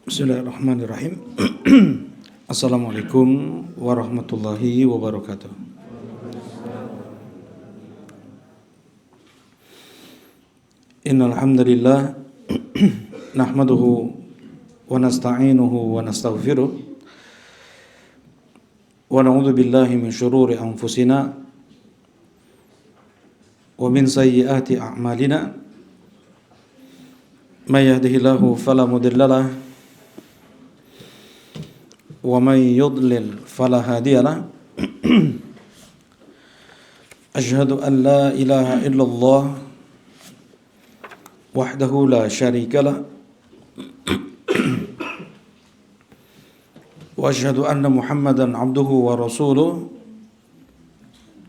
Bismillahirrahmanirrahim. Assalamualaikum warahmatullahi wabarakatuh. Innal hamdalillah nahmaduhu wa nasta'inuhu wa nastaghfiruh wa na'udzu billahi min shururi anfusina wa min sayyiati a'malina. May yahdihillahu fala mudilla lahu wa may yudlil fala hadiya lahu. Asyhadu an la ilaha illallah wahdahu la syarika lah wa asyhadu anna Muhammadan abduhu wa rasuluh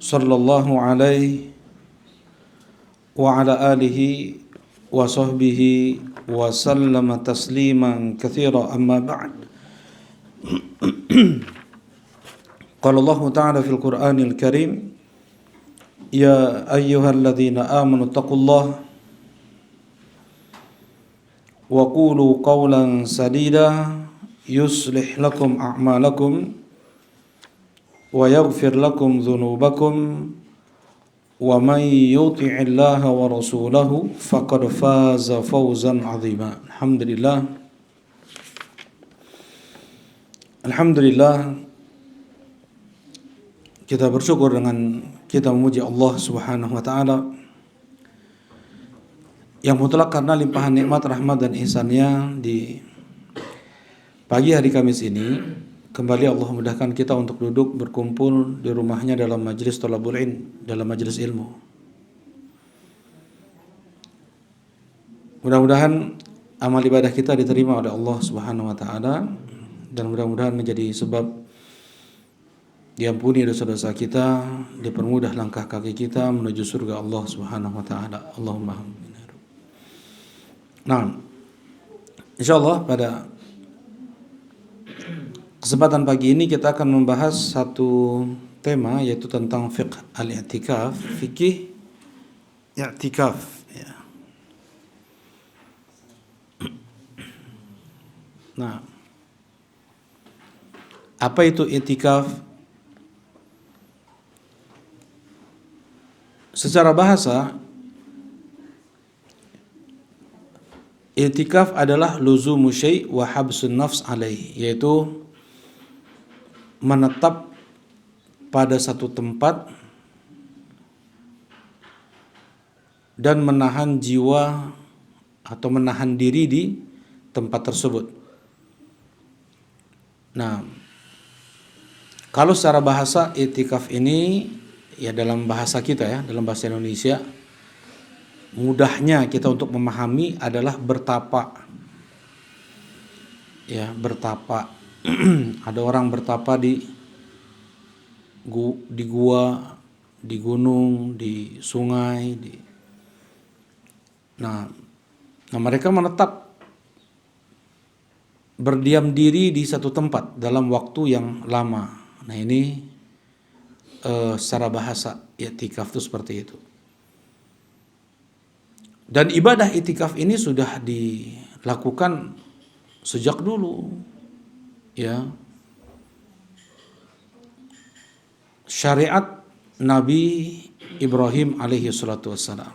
sallallahu alaihi wa ala alihi wa sahbihi wa sallama tasliman katsira, amma ba'd. Qala Allah ta'ala fil Qur'anil Karim, ya ayyuhalladzina amanu taqullaha wa qulu qawlan sadida yuslih lakum a'malakum wa yaghfir lakum dhunubakum wa may yuti'illaha wa rasulahu faqad faza fawzan 'azima. Alhamdulillah, kita bersyukur dengan kita memuji Allah Subhanahu wa taala yang mutlak karena limpahan nikmat, rahmat dan ihsan-Nya. Di pagi hari Kamis ini kembali Allah mudahkan kita untuk duduk berkumpul di rumahnya dalam majelis thalabul ilm, dalam majelis ilmu. Mudah-mudahan amal ibadah kita diterima oleh Allah Subhanahu wa taala dan mudah-mudahan menjadi sebab diampuni dosa-dosa kita, dipermudah langkah kaki kita menuju surga Allah Subhanahu wa taala. Allahumma amin. Nah, insyaallah pada kesempatan pagi ini kita akan membahas satu tema, yaitu tentang fiqh al-i'tikaf, fikih i'tikaf ya. Nah, apa itu i'tikaf? Secara bahasa, i'tikaf adalah luzumu syai' wa habsun nafs alaih, yaitu menetap pada satu tempat dan menahan jiwa atau menahan diri di tempat tersebut. Nah, kalau secara bahasa i'tikaf ini ya dalam bahasa kita ya, dalam bahasa Indonesia, mudahnya kita untuk memahami adalah bertapa. Ya, bertapa. Ada orang bertapa di gua, di gunung, di sungai, Nah, mereka menetap berdiam diri di satu tempat dalam waktu yang lama. Nah, ini secara bahasa i'tikaf itu seperti itu. Dan ibadah i'tikaf ini sudah dilakukan sejak dulu, ya. Syariat Nabi Ibrahim alaihi salatu wassalam,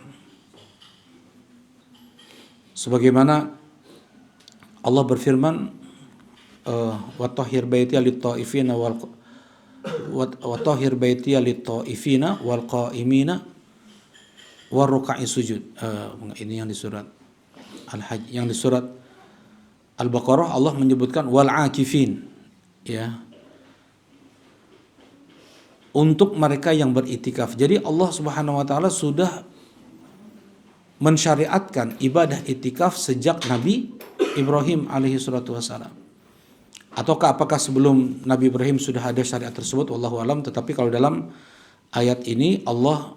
sebagaimana Allah berfirman, wa tahhir baitiya lit-taifina wal qa'imina war ruk'i sujud. Ini yang di surat Al-Hajj. Yang di surat Al-Baqarah Allah menyebutkan wal akifin, ya, untuk mereka yang beritikaf. Jadi Allah Subhanahu wa taala sudah mensyariatkan ibadah itikaf sejak Nabi Ibrahim alaihi salatu wasalam. Ataukah apakah sebelum Nabi Ibrahim sudah ada syariat tersebut? Wallahu alam. Tetapi kalau dalam ayat ini Allah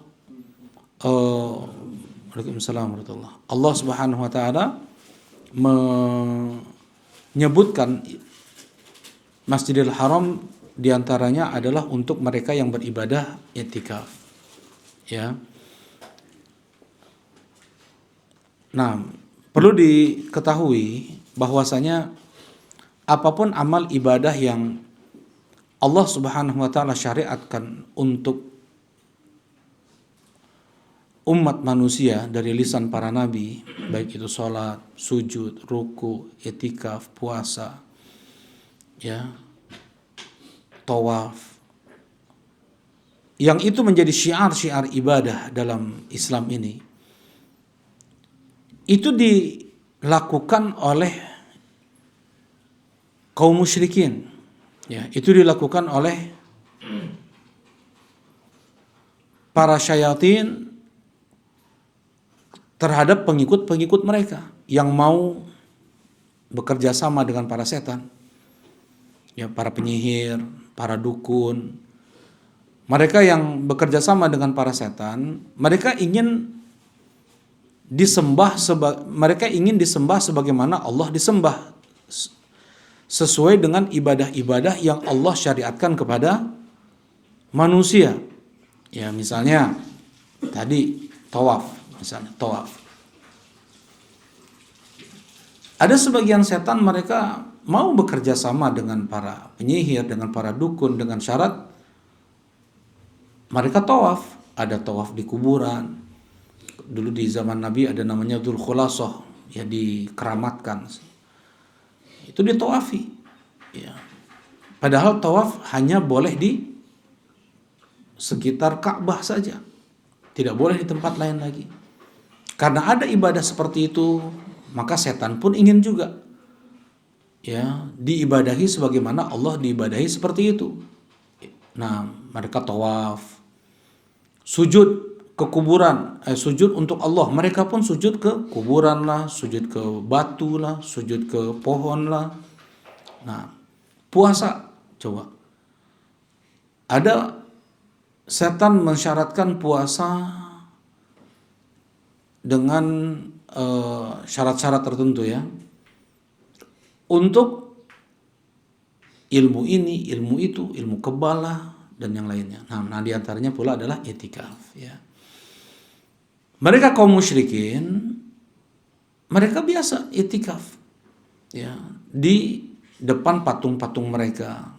Waalaikumsalam warahmatullahi. Allah Subhanahu wa taala menyebutkan Masjidil Haram diantaranya adalah untuk mereka yang beribadah i'tikaf, ya. Nah, perlu diketahui bahwasanya apapun amal ibadah yang Allah Subhanahu wa taala syariatkan untuk umat manusia dari lisan para nabi, baik itu sholat, sujud, ruku, i'tikaf, puasa, ya, tawaf, yang itu menjadi syiar-syiar ibadah dalam Islam ini, itu dilakukan oleh kaum musyrikin, ya, itu dilakukan oleh para syayatin terhadap pengikut-pengikut mereka yang mau bekerja sama dengan para setan, ya, para penyihir, para dukun. Mereka yang bekerja sama dengan para setan, mereka ingin disembah sebagaimana Allah disembah, sesuai dengan ibadah-ibadah yang Allah syariatkan kepada manusia. Ya, misalnya tadi tawaf. Ada sebagian setan mereka mau bekerja sama dengan para penyihir, dengan para dukun, dengan syarat mereka tawaf. Ada tawaf di kuburan. Dulu di zaman Nabi ada namanya Dzul Khulasah, ya, dikeramatkan. Itu ditawafi. Ya. Padahal tawaf hanya boleh di sekitar Ka'bah saja. Tidak boleh di tempat lain lagi. Karena ada ibadah seperti itu, maka setan pun ingin juga, ya, diibadahi sebagaimana Allah diibadahi seperti itu. Nah, mereka tawaf, sujud ke kuburan, sujud untuk Allah. Mereka pun sujud ke kuburan lah, sujud ke batu lah, sujud ke pohon lah. Nah, puasa, coba. Ada setan mensyaratkan puasa dengan syarat-syarat tertentu, ya, untuk ilmu ini, ilmu itu, ilmu kebalah dan yang lainnya. Nah, di antaranya pula adalah i'tikaf, ya. Mereka kaum musyrikin, mereka biasa i'tikaf, ya, di depan patung-patung mereka.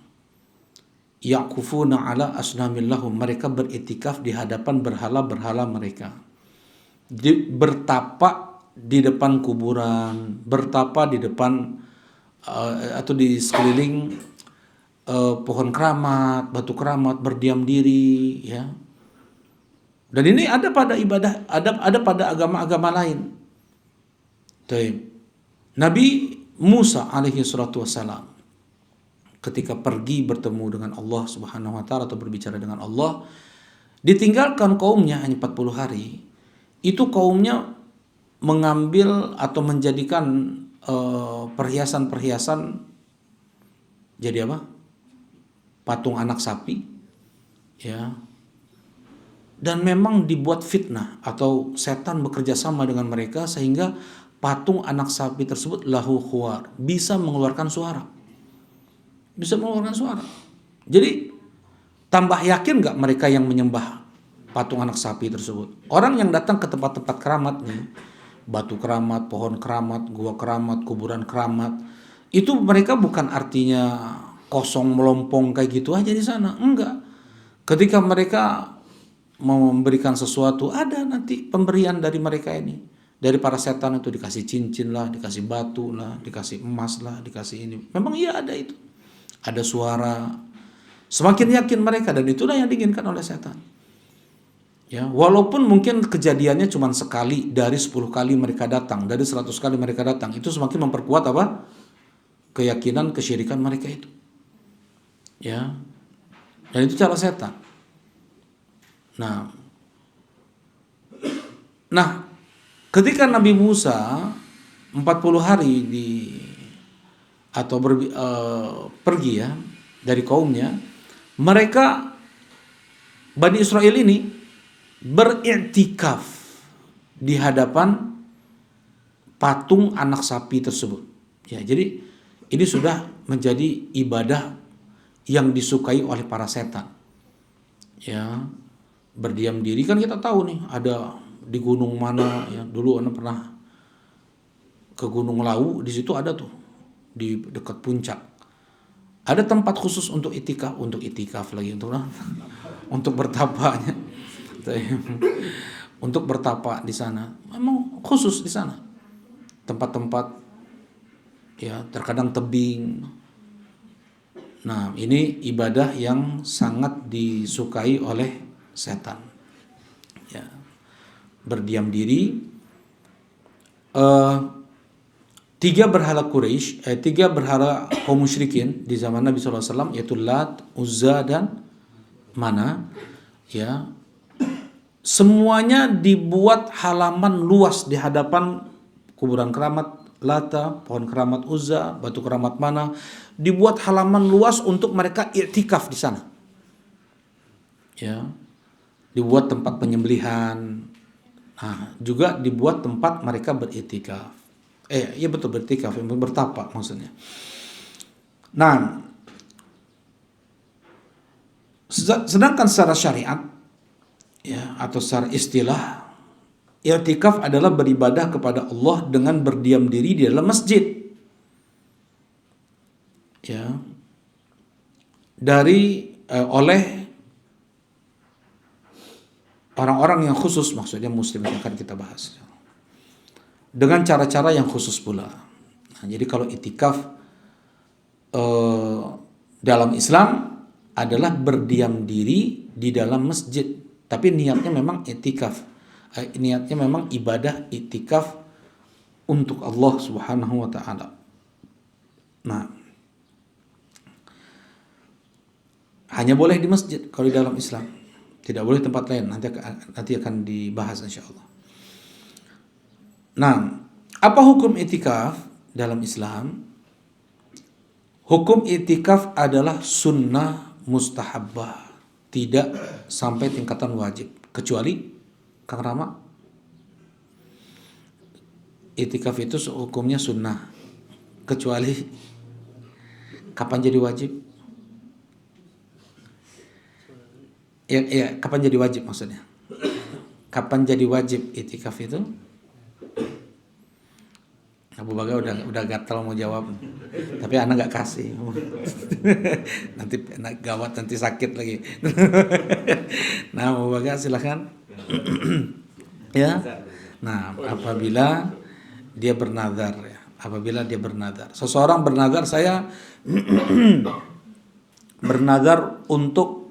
Yaqufuna ala asnamillahum, mereka beriktikaf di hadapan berhala-berhala mereka. Bertapa di depan kuburan, bertapa di depan atau di sekeliling pohon keramat, batu keramat, berdiam diri, ya. Dan ini ada pada ibadah, ada pada agama-agama lain. Nabi Musa alaihi salatu wassalam ketika pergi bertemu dengan Allah Subhanahu wa taala atau berbicara dengan Allah, ditinggalkan kaumnya hanya 40 hari. Itu kaumnya mengambil atau menjadikan perhiasan-perhiasan jadi apa? Patung anak sapi, ya. Dan memang dibuat fitnah atau setan bekerja sama dengan mereka sehingga patung anak sapi tersebut lahu khuwar, bisa mengeluarkan suara. Bisa mengeluarkan suara. Jadi tambah yakin nggak mereka yang menyembah patung anak sapi tersebut? Orang yang datang ke tempat-tempat keramat nih, batu keramat, pohon keramat, gua keramat, kuburan keramat, itu mereka bukan artinya kosong melompong kayak gitu aja di sana. Enggak. Ketika mereka mau memberikan sesuatu, ada nanti pemberian dari mereka ini. Dari para setan itu dikasih cincin lah, dikasih batu lah, dikasih emas lah, dikasih ini. Memang iya ada itu. Ada suara. Semakin yakin mereka, dan itulah yang diinginkan oleh setan. Ya, walaupun mungkin kejadiannya cuma sekali dari 10 kali mereka datang, dari 100 kali mereka datang, itu semakin memperkuat apa? Keyakinan kesyirikan mereka itu. Ya. Dan itu cara setan. Nah, ketika Nabi Musa 40 hari pergi, ya, dari kaumnya, mereka Bani Israel ini beriktikaf di hadapan patung anak sapi tersebut. Ya, jadi ini sudah menjadi ibadah yang disukai oleh para setan. Ya, berdiam diri, kan kita tahu nih ada di gunung mana, ya, dulu Anda pernah ke Gunung Lawu, di situ ada tuh di dekat puncak. Ada tempat khusus untuk itikaf lagi untuk bertapanya. Untuk bertapa di sana. Memang khusus di sana. Tempat-tempat ya terkadang tebing. Nah, ini ibadah yang sangat disukai oleh setan. Ya. Berdiam diri. Tiga berhala kaum musyrikin di zaman Nabi SAW, yaitu Lat, Uzza, dan Mana, ya, semuanya dibuat halaman luas di hadapan kuburan keramat Lata, pohon keramat Uzza, batu keramat Mana, dibuat halaman luas untuk mereka i'tikaf di sana. Ya, dibuat tempat penyembelihan. Nah, juga dibuat tempat mereka beriktikaf. Iya betul, beriktikaf, bertapa maksudnya. Nah, sedangkan secara syariat ya atau secara istilah, i'tikaf adalah beribadah kepada Allah dengan berdiam diri di dalam masjid. Ya. Oleh orang-orang yang khusus, maksudnya muslim yang akan kita bahas. Dengan cara-cara yang khusus pula. Nah, jadi kalau i'tikaf dalam Islam adalah berdiam diri di dalam masjid, tapi niatnya memang i'tikaf. Niatnya memang ibadah i'tikaf untuk Allah Subhanahu wa taala. Nah, hanya boleh di masjid kalau di dalam Islam. Tidak boleh tempat lain. Nanti akan dibahas insyaallah. Nah, apa hukum i'tikaf dalam Islam? Hukum i'tikaf adalah sunnah mustahabbah, tidak sampai tingkatan wajib. Kecuali Kang Rama, i'tikaf itu hukumnya sunnah. Kecuali kapan jadi wajib? Ya, kapan jadi wajib maksudnya? Kapan jadi wajib i'tikaf itu? Abu Baga udah gatal mau jawab, tapi anak nggak kasih. Nanti gawat, nanti sakit lagi. Nah, Abu Baga silakan. Ya. Nah, apabila dia bernazar, seseorang bernazar, saya bernazar untuk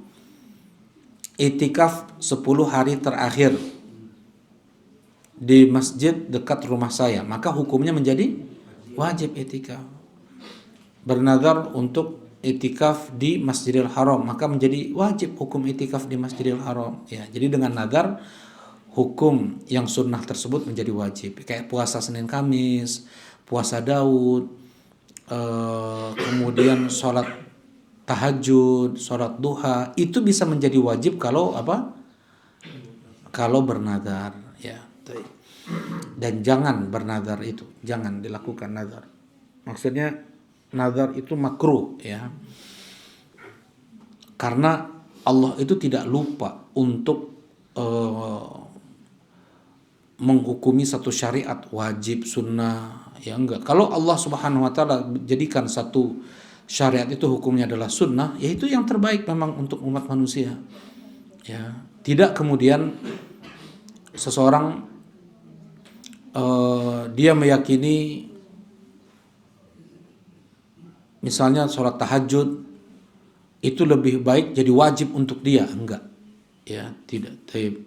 i'tikaf 10 hari terakhir di masjid dekat rumah saya, maka hukumnya menjadi wajib i'tikaf. Bernazar untuk i'tikaf di Masjidil Haram, maka menjadi wajib hukum i'tikaf di Masjidil Haram. Ya, jadi dengan nazar hukum yang sunnah tersebut menjadi wajib. Kayak puasa Senin Kamis, puasa Daud, kemudian sholat tahajud, sholat duha, itu bisa menjadi wajib kalau apa? Kalau bernazar, ya. Dan jangan bernazar itu, jangan dilakukan nazar. Maksudnya nazar itu makruh, ya. Karena Allah itu tidak lupa untuk menghukumi satu syariat wajib, sunnah, ya enggak. Kalau Allah Subhanahu wa taala jadikan satu syariat itu hukumnya adalah sunnah, ya itu yang terbaik memang untuk umat manusia. Ya, tidak kemudian seseorang dia meyakini misalnya sholat tahajud itu lebih baik jadi wajib untuk dia, enggak. Ya, tidak. Taib.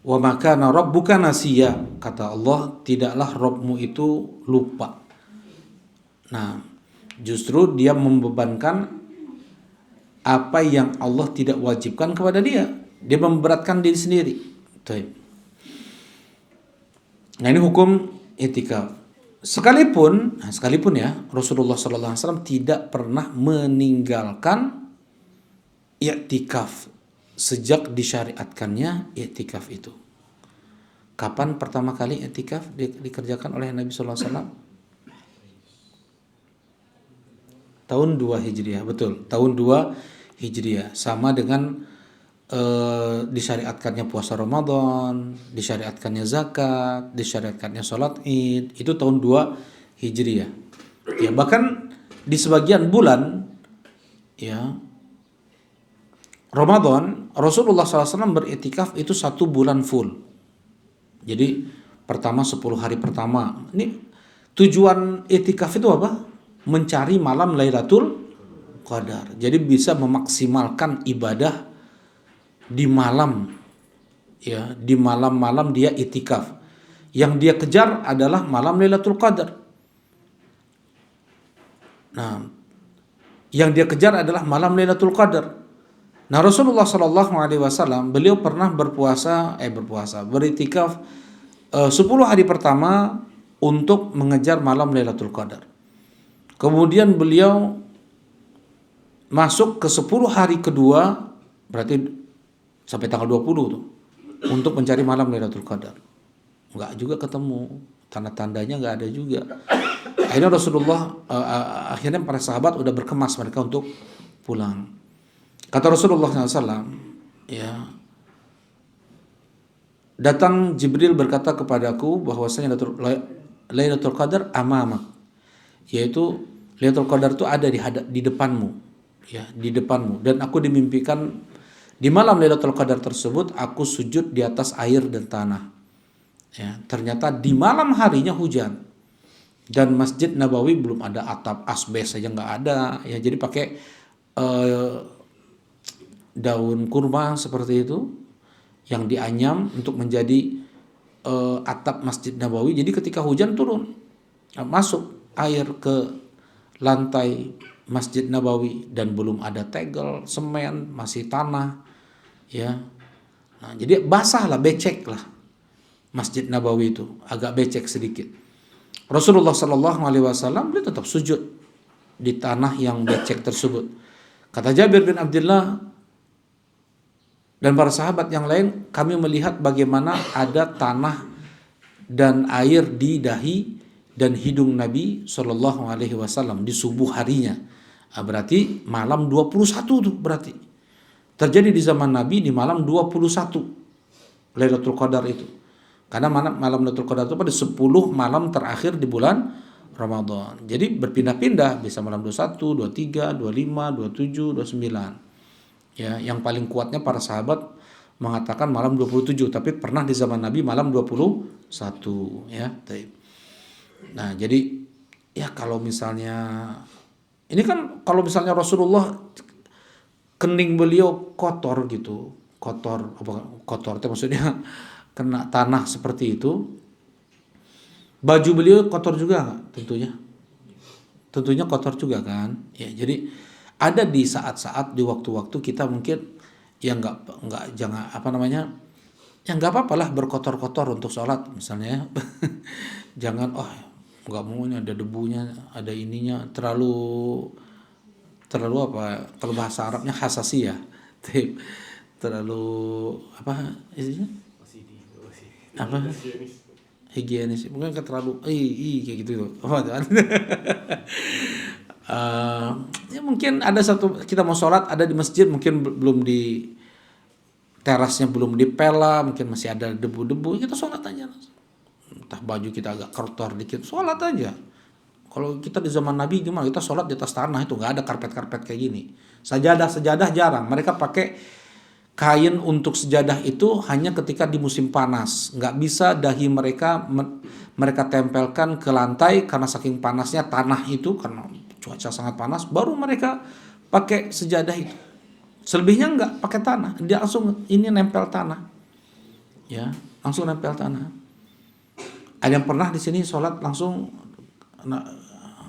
Wa makana rabbuka nasiya, kata Allah, tidaklah Rabbmu itu lupa. Nah, justru dia membebankan apa yang Allah tidak wajibkan kepada dia. Dia memberatkan diri sendiri. Taib. Nah, ini hukum i'tikaf. Sekalipun ya Rasulullah SAW tidak pernah meninggalkan i'tikaf sejak disyariatkannya i'tikaf itu. Kapan pertama kali i'tikaf dikerjakan oleh Nabi SAW? Tahun 2 Hijriah, betul. Tahun 2 Hijriah, sama dengan disyariatkannya puasa Ramadan, disyariatkannya zakat, disyariatkannya sholat Id, itu tahun 2 Hijriah. Ya, bahkan di sebagian bulan ya Ramadan, Rasulullah SAW beriktikaf itu 1 bulan full. Jadi pertama 10 hari pertama. Ini tujuan iktikaf itu apa? Mencari malam Lailatul Qadar. Jadi bisa memaksimalkan ibadah di malam, ya, di malam-malam dia iktikaf. Yang dia kejar adalah malam Lailatul Qadar. Nah, yang dia kejar adalah malam Lailatul Qadar. Nah, Rasulullah Shallallahu Alaihi Wasallam beliau pernah beriktikaf 10 hari pertama untuk mengejar malam Lailatul Qadar. Kemudian beliau masuk ke 10 hari kedua, berarti sampai tanggal 20 tuh, untuk mencari malam Lailatul Qadar. Enggak juga ketemu, tanda-tandanya enggak ada juga. Akhirnya Rasulullah, akhirnya para sahabat udah berkemas mereka untuk pulang. Kata Rasulullah SAW, ya, datang Jibril berkata kepadaku bahwasanya Lailatul Qadar amamak, yaitu Lailatul Qadar itu ada di depanmu, ya, di depanmu. Dan aku dimimpikan di malam Lailatul Qadar tersebut aku sujud di atas air dan tanah. Ya, ternyata di malam harinya hujan dan Masjid Nabawi belum ada atap, asbes saja nggak ada, ya, jadi pakai daun kurma seperti itu yang dianyam untuk menjadi atap Masjid Nabawi. Jadi ketika hujan turun masuk air ke lantai Masjid Nabawi dan belum ada tegel, semen, masih tanah, ya. Nah, jadi basah lah, becek lah Masjid Nabawi itu, agak becek sedikit. Rasulullah Shallallahu Alaihi Wasallam dia tetap sujud di tanah yang becek tersebut. Kata Jabir bin Abdullah dan para sahabat yang lain, kami melihat bagaimana ada tanah dan air di dahi dan hidung Nabi Shallallahu Alaihi Wasallam di subuh harinya. Berarti malam 21 tuh berarti. Terjadi di zaman Nabi di malam 21 Lailatul Qadar itu. Karena malam Lailatul Qadar itu pada 10 malam terakhir di bulan Ramadan. Jadi berpindah-pindah, bisa malam 21, 23, 25, 27, 29. Ya, yang paling kuatnya para sahabat mengatakan malam 27, tapi pernah di zaman Nabi malam 21, ya. Nah, jadi ya kalau misalnya ini kan kalau misalnya Rasulullah kening beliau kotor gitu, kotor itu maksudnya kena tanah seperti itu, baju beliau kotor juga nggak? Tentunya kotor juga kan, ya. Jadi ada di saat-saat, di waktu-waktu kita mungkin ya jangan ya nggak apa-apalah berkotor-kotor untuk sholat misalnya. Jangan nggak mau, ada debunya, ada ininya, terlalu apa, kalau bahasa Arabnya hasasi ya, terlalu apa isinya, apa, higienis, mungkin terlalu kayak gitu ya mungkin ada satu, kita mau sholat ada di masjid, mungkin belum di terasnya, belum dipela, mungkin masih ada debu-debu, kita sholat aja, entah baju kita agak kotor dikit, sholat aja. Kalau kita di zaman Nabi gimana, kita sholat di atas tanah, itu nggak ada karpet-karpet kayak gini. Sajadah jarang, mereka pakai kain untuk sejadah itu hanya ketika di musim panas. Nggak bisa dahi mereka tempelkan ke lantai karena saking panasnya tanah itu, karena cuaca sangat panas, baru mereka pakai sejadah itu. Selebihnya nggak pakai tanah, dia langsung ini nempel tanah, ya, langsung nempel tanah. Ada yang pernah di sini sholat langsung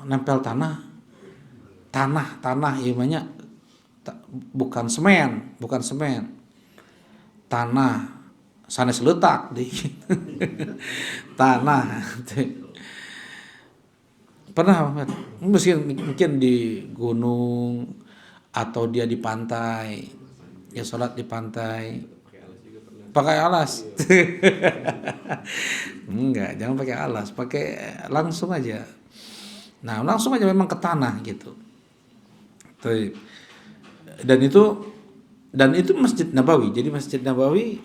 nempel tanah ya, banyak, bukan semen, tanah sanes letak di tanah. Pernah mungkin di gunung atau dia di pantai, ya sholat di pantai pakai alas. Enggak, jangan pakai alas, pakai langsung aja. Nah, langsung aja memang ke tanah gitu. Dan itu Masjid Nabawi. Jadi Masjid Nabawi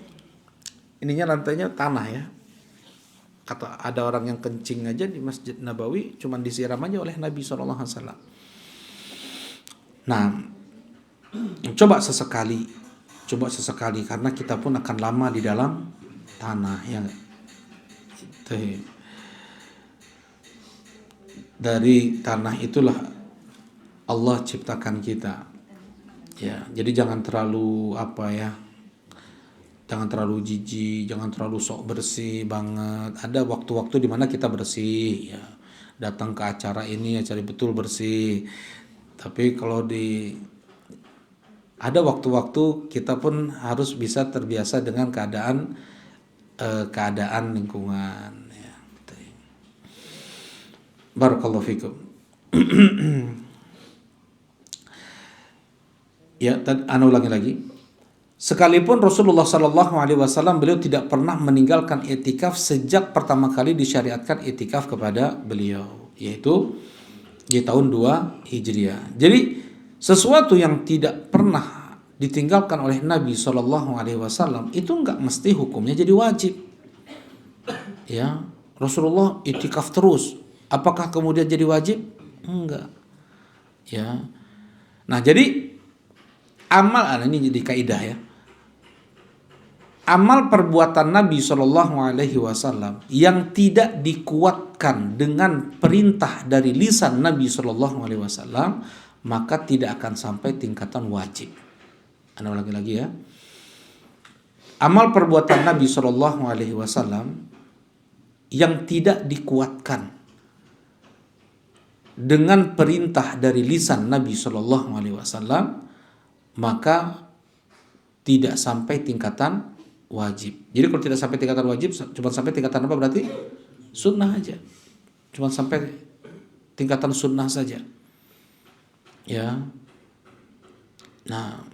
ininya lantainya tanah, ya. Kata ada orang yang kencing aja di Masjid Nabawi cuman disiram aja oleh Nabi SAW. Nah, coba sesekali karena kita pun akan lama di dalam tanah ya. Dari tanah itulah Allah ciptakan kita. Ya, jadi jangan terlalu jangan terlalu jijik, jangan terlalu sok bersih banget. Ada waktu-waktu di mana kita bersih ya. Datang ke acara ini acara betul bersih. Tapi kalau ada waktu-waktu kita pun harus bisa terbiasa dengan keadaan lingkungan ya. Barakallahu fikum. Ya, ulangi lagi. Sekalipun Rasulullah Sallallahu Alaihi Wasallam beliau tidak pernah meninggalkan i'tikaf sejak pertama kali disyariatkan i'tikaf kepada beliau, yaitu di tahun 2 Hijriah. Jadi sesuatu yang tidak pernah ditinggalkan oleh Nabi Sallallahu Alaihi Wasallam itu enggak mesti hukumnya jadi wajib. Ya, Rasulullah i'tikaf terus. Apakah kemudian jadi wajib? Enggak. Ya. Nah, jadi amal ini jadi kaidah ya. Amal perbuatan Nabi Shallallahu Alaihi Wasallam yang tidak dikuatkan dengan perintah dari lisan Nabi Shallallahu Alaihi Wasallam, maka tidak akan sampai tingkatan wajib. Anda ulangi lagi ya. Amal perbuatan Nabi Shallallahu Alaihi Wasallam yang tidak dikuatkan dengan perintah dari lisan Nabi Shallallahu Alaihi Wasallam, maka tidak sampai tingkatan wajib. Jadi kalau tidak sampai tingkatan wajib, cuma sampai tingkatan apa berarti? Sunnah aja. Cuma sampai tingkatan sunnah saja. Ya. Nah,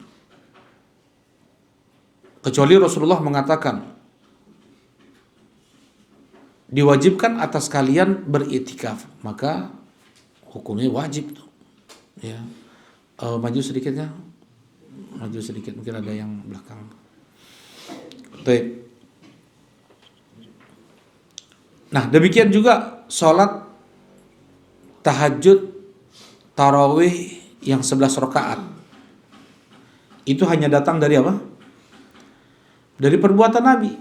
kecuali Rasulullah mengatakan diwajibkan atas kalian beriktikaf, maka hukumnya wajib tuh. Ya. Maju sedikitnya. Maju sedikit, mungkin ada yang belakang. Baik. Nah, demikian juga sholat tahajud tarawih yang 11 rakaat. Itu hanya datang dari apa? Dari perbuatan Nabi.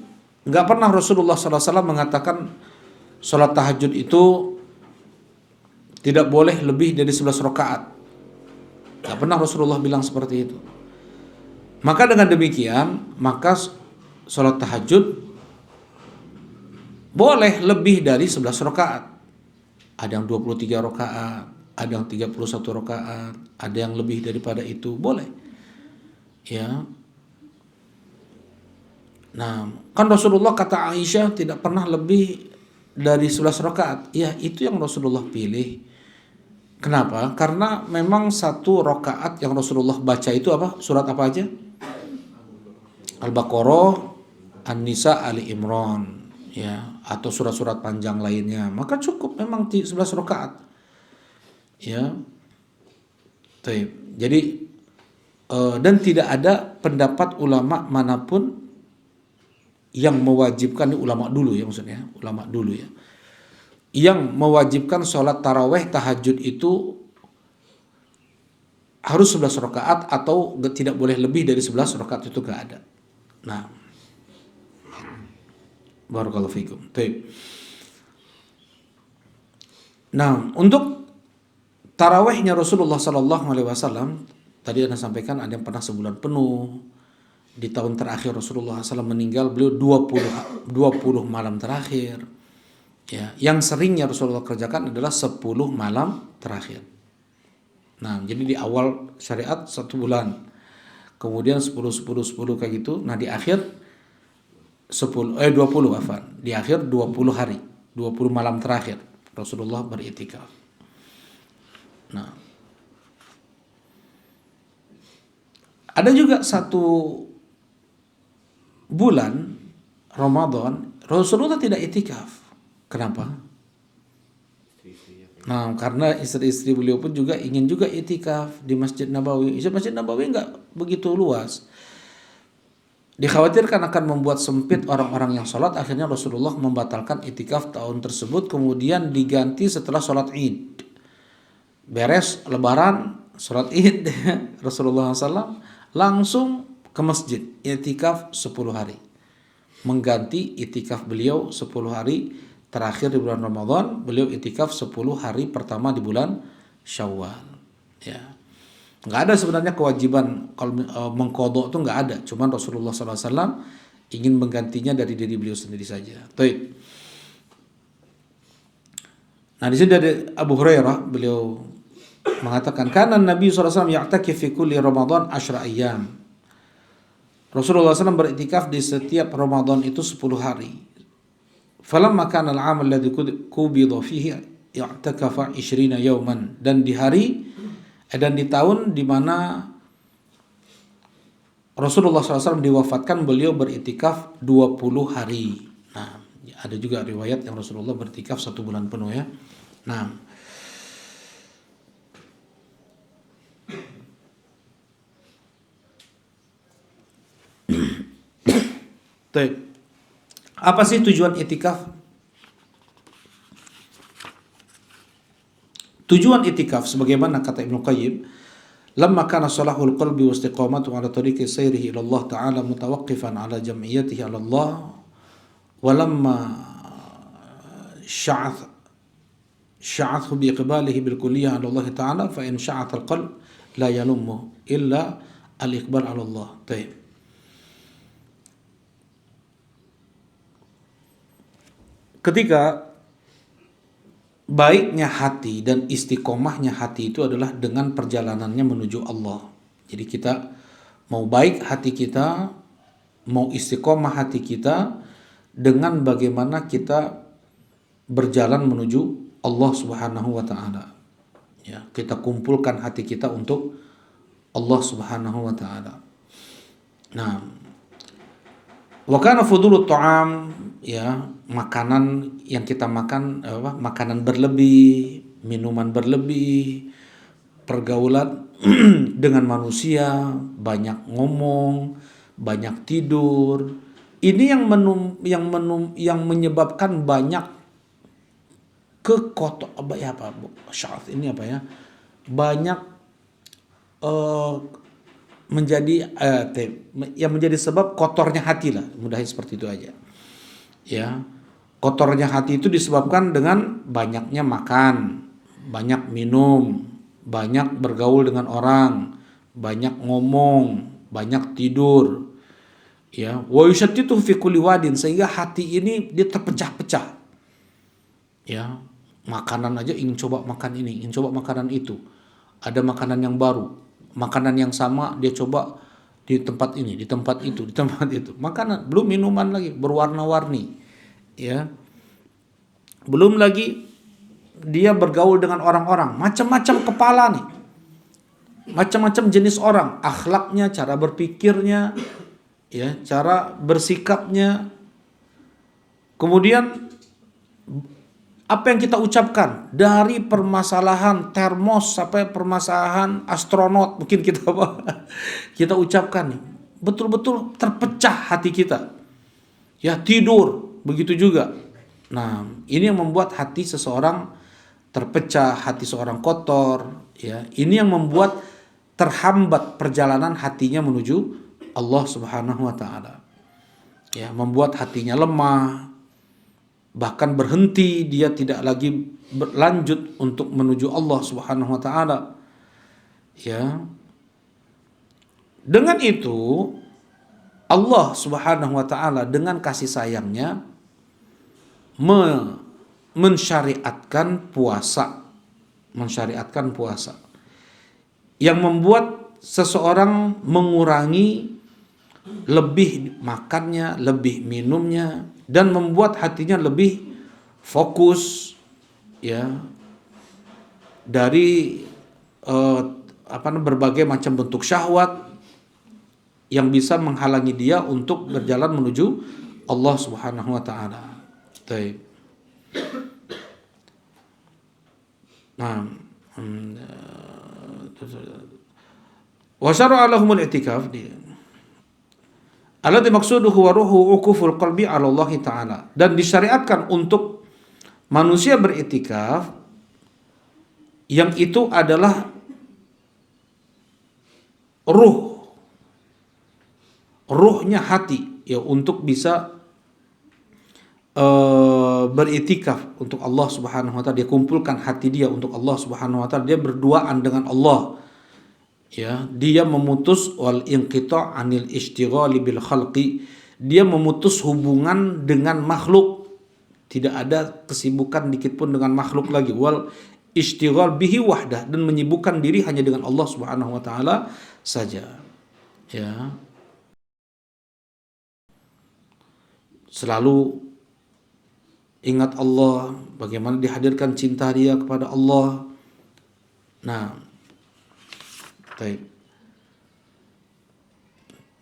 Enggak pernah Rasulullah SAW mengatakan sholat tahajud itu tidak boleh lebih dari 11 rakaat. Enggak pernah Rasulullah bilang seperti itu. Maka dengan demikian, maka sholat tahajud boleh lebih dari 11 rakaat. Ada yang 23 rakaat, ada yang 31 rakaat, ada yang lebih daripada itu, boleh. Ya. Nah, kan Rasulullah kata Aisyah tidak pernah lebih dari 11 rakaat. Ya, itu yang Rasulullah pilih. Kenapa? Karena memang satu rakaat yang Rasulullah baca itu apa? Surat apa aja? Al-Baqarah, An-Nisa, Ali Imran, ya, atau surat-surat panjang lainnya. Maka cukup memang 11 rakaat. Ya. Jadi dan tidak ada pendapat ulama manapun yang mewajibkan, ulama dulu ya maksudnya, ulama dulu ya, yang mewajibkan sholat taraweh tahajud itu harus 11 rakaat atau tidak boleh lebih dari 11 rakaat, itu gak ada. Nah, barakallahu fikum. Nah, untuk tarawehnya Rasulullah Sallallahu Alaihi Wasallam tadi Anda sampaikan ada yang pernah sebulan penuh. Di tahun terakhir Rasulullah SAW meninggal, beliau 20 malam terakhir. Ya, yang seringnya Rasulullah kerjakan adalah 10 malam terakhir. Nah, jadi di awal syariat 1 bulan. Kemudian 10 kayak gitu. Nah, di akhir 20 afan. Di akhir 20 hari, 20 malam terakhir Rasulullah beriktikaf. Nah, ada juga 1 bulan Ramadan Rasulullah tidak iktikaf. Kenapa? Nah, karena istri-istri beliau pun juga ingin juga iktikaf di Masjid Nabawi. Masjid Nabawi enggak begitu luas. Dikhawatirkan akan membuat sempit orang-orang yang sholat, akhirnya Rasulullah membatalkan itikaf tahun tersebut, kemudian diganti setelah sholat Id. Beres Lebaran, sholat Id, Rasulullah SAW langsung ke masjid, itikaf 10 hari. Mengganti itikaf beliau 10 hari terakhir di bulan Ramadan, beliau itikaf 10 hari pertama di bulan Syawal. Ya. Nggak ada sebenarnya kewajiban kalau mengkodok itu nggak ada. Cuman Rasulullah SAW ingin menggantinya dari diri beliau sendiri saja. Baik. Nah, di sini dari Abu Hurairah beliau mengatakan karena Nabi SAW ya'takif fi kulli Ramadan 10 ayyam. Rasulullah SAW beriktikaf di setiap Ramadan itu 10 hari. Falamma kana al-'am alladhi qubida fihi i'takafa 20 yawman, dan di tahun di mana Rasulullah SAW diwafatkan, beliau beriktikaf 20 hari. Nah, ada juga riwayat yang Rasulullah beriktikaf 1 bulan penuh ya. Nah, apa sih tujuan itikaf? Tujuan itikaf sebagaimana kata Ibnu Qayyim, lamma kana salahul qalbi wa istiqamatu ala tariqi sayrihi ila Allah ta'ala mutawaqqifan ala jam'iyyatihi ala Allah, wa lamma sha'athu bi iqbalihi bil kulliyah ala Allah ta'ala, fa in sha'at al qalb la yalummu illa al iqbal ala Allah. Baik. Ketika baiknya hati dan istiqomahnya hati itu adalah dengan perjalanannya menuju Allah. Jadi kita mau baik hati kita, mau istiqomah hati kita dengan bagaimana kita berjalan menuju Allah Subhanahu wa taala. Ya, kita kumpulkan hati kita untuk Allah Subhanahu wa taala. Nah, wa kana fudulut ta'am, ya, makanan yang kita makan makanan berlebih, minuman berlebih, pergaulan dengan manusia, banyak ngomong, banyak tidur. Ini yang menyebabkan banyak banyak yang menjadi sebab kotornya hati lah, mudahnya seperti itu aja. Ya, kotornya hati itu disebabkan dengan banyaknya makan, banyak minum, banyak bergaul dengan orang, banyak ngomong, banyak tidur. Ya, wa yushattitu fi kulli wadin, sehingga hati ini dia terpecah-pecah. Ya, makanan aja ingin coba makan ini, ingin coba makanan itu. Ada makanan yang baru, makanan yang sama dia coba di tempat ini, di tempat itu, di tempat itu. Makanan, belum minuman lagi berwarna-warni. Ya. Belum lagi dia bergaul dengan orang-orang, macam-macam kepala nih. Macam-macam jenis orang, akhlaknya, cara berpikirnya, ya, cara bersikapnya. Kemudian apa yang kita ucapkan, dari permasalahan termos sampai permasalahan astronot, mungkin kita ucapkan nih, betul-betul terpecah hati kita. Ya, tidur begitu juga. Nah, ini yang membuat hati seseorang terpecah, hati seorang kotor, ya. Ini yang membuat terhambat perjalanan hatinya menuju Allah Subhanahu wa taala. Ya, membuat hatinya lemah, bahkan berhenti, dia tidak lagi berlanjut untuk menuju Allah Subhanahu wa taala. Ya. Dengan itu Allah Subhanahu wa taala dengan kasih sayangnya mensyariatkan puasa. Mensyariatkan puasa. Yang membuat seseorang mengurangi lebih makannya, lebih minumnya, dan membuat hatinya lebih fokus, ya, dari berbagai macam bentuk syahwat yang bisa menghalangi dia untuk berjalan menuju Allah Subhanahu wa taala. Baik. Nah, wa syara'a lahumul i'tikaf, Allati maqsuduhu wa ruhu uquful qalbi 'ala Allah taala. Dan disyariatkan untuk manusia beriktikaf yang itu adalah ruhnya hati ya, untuk bisa beriktikaf untuk Allah Subhanahu wa taala. Dia kumpulkan hati dia untuk Allah Subhanahu wa taala, dia berduaan dengan Allah. Ya, dia memutus wal inqita' anil ishtighali bil khalqi, dia memutus hubungan dengan makhluk, tidak ada kesibukan dikit pun dengan makhluk lagi. Wal ishtighal bihi wahdah, dan menyibukkan diri hanya dengan Allah Subhanahu wa taala saja. Ya. Selalu ingat Allah, bagaimana dihadirkan cinta dia kepada Allah. Nah, baik.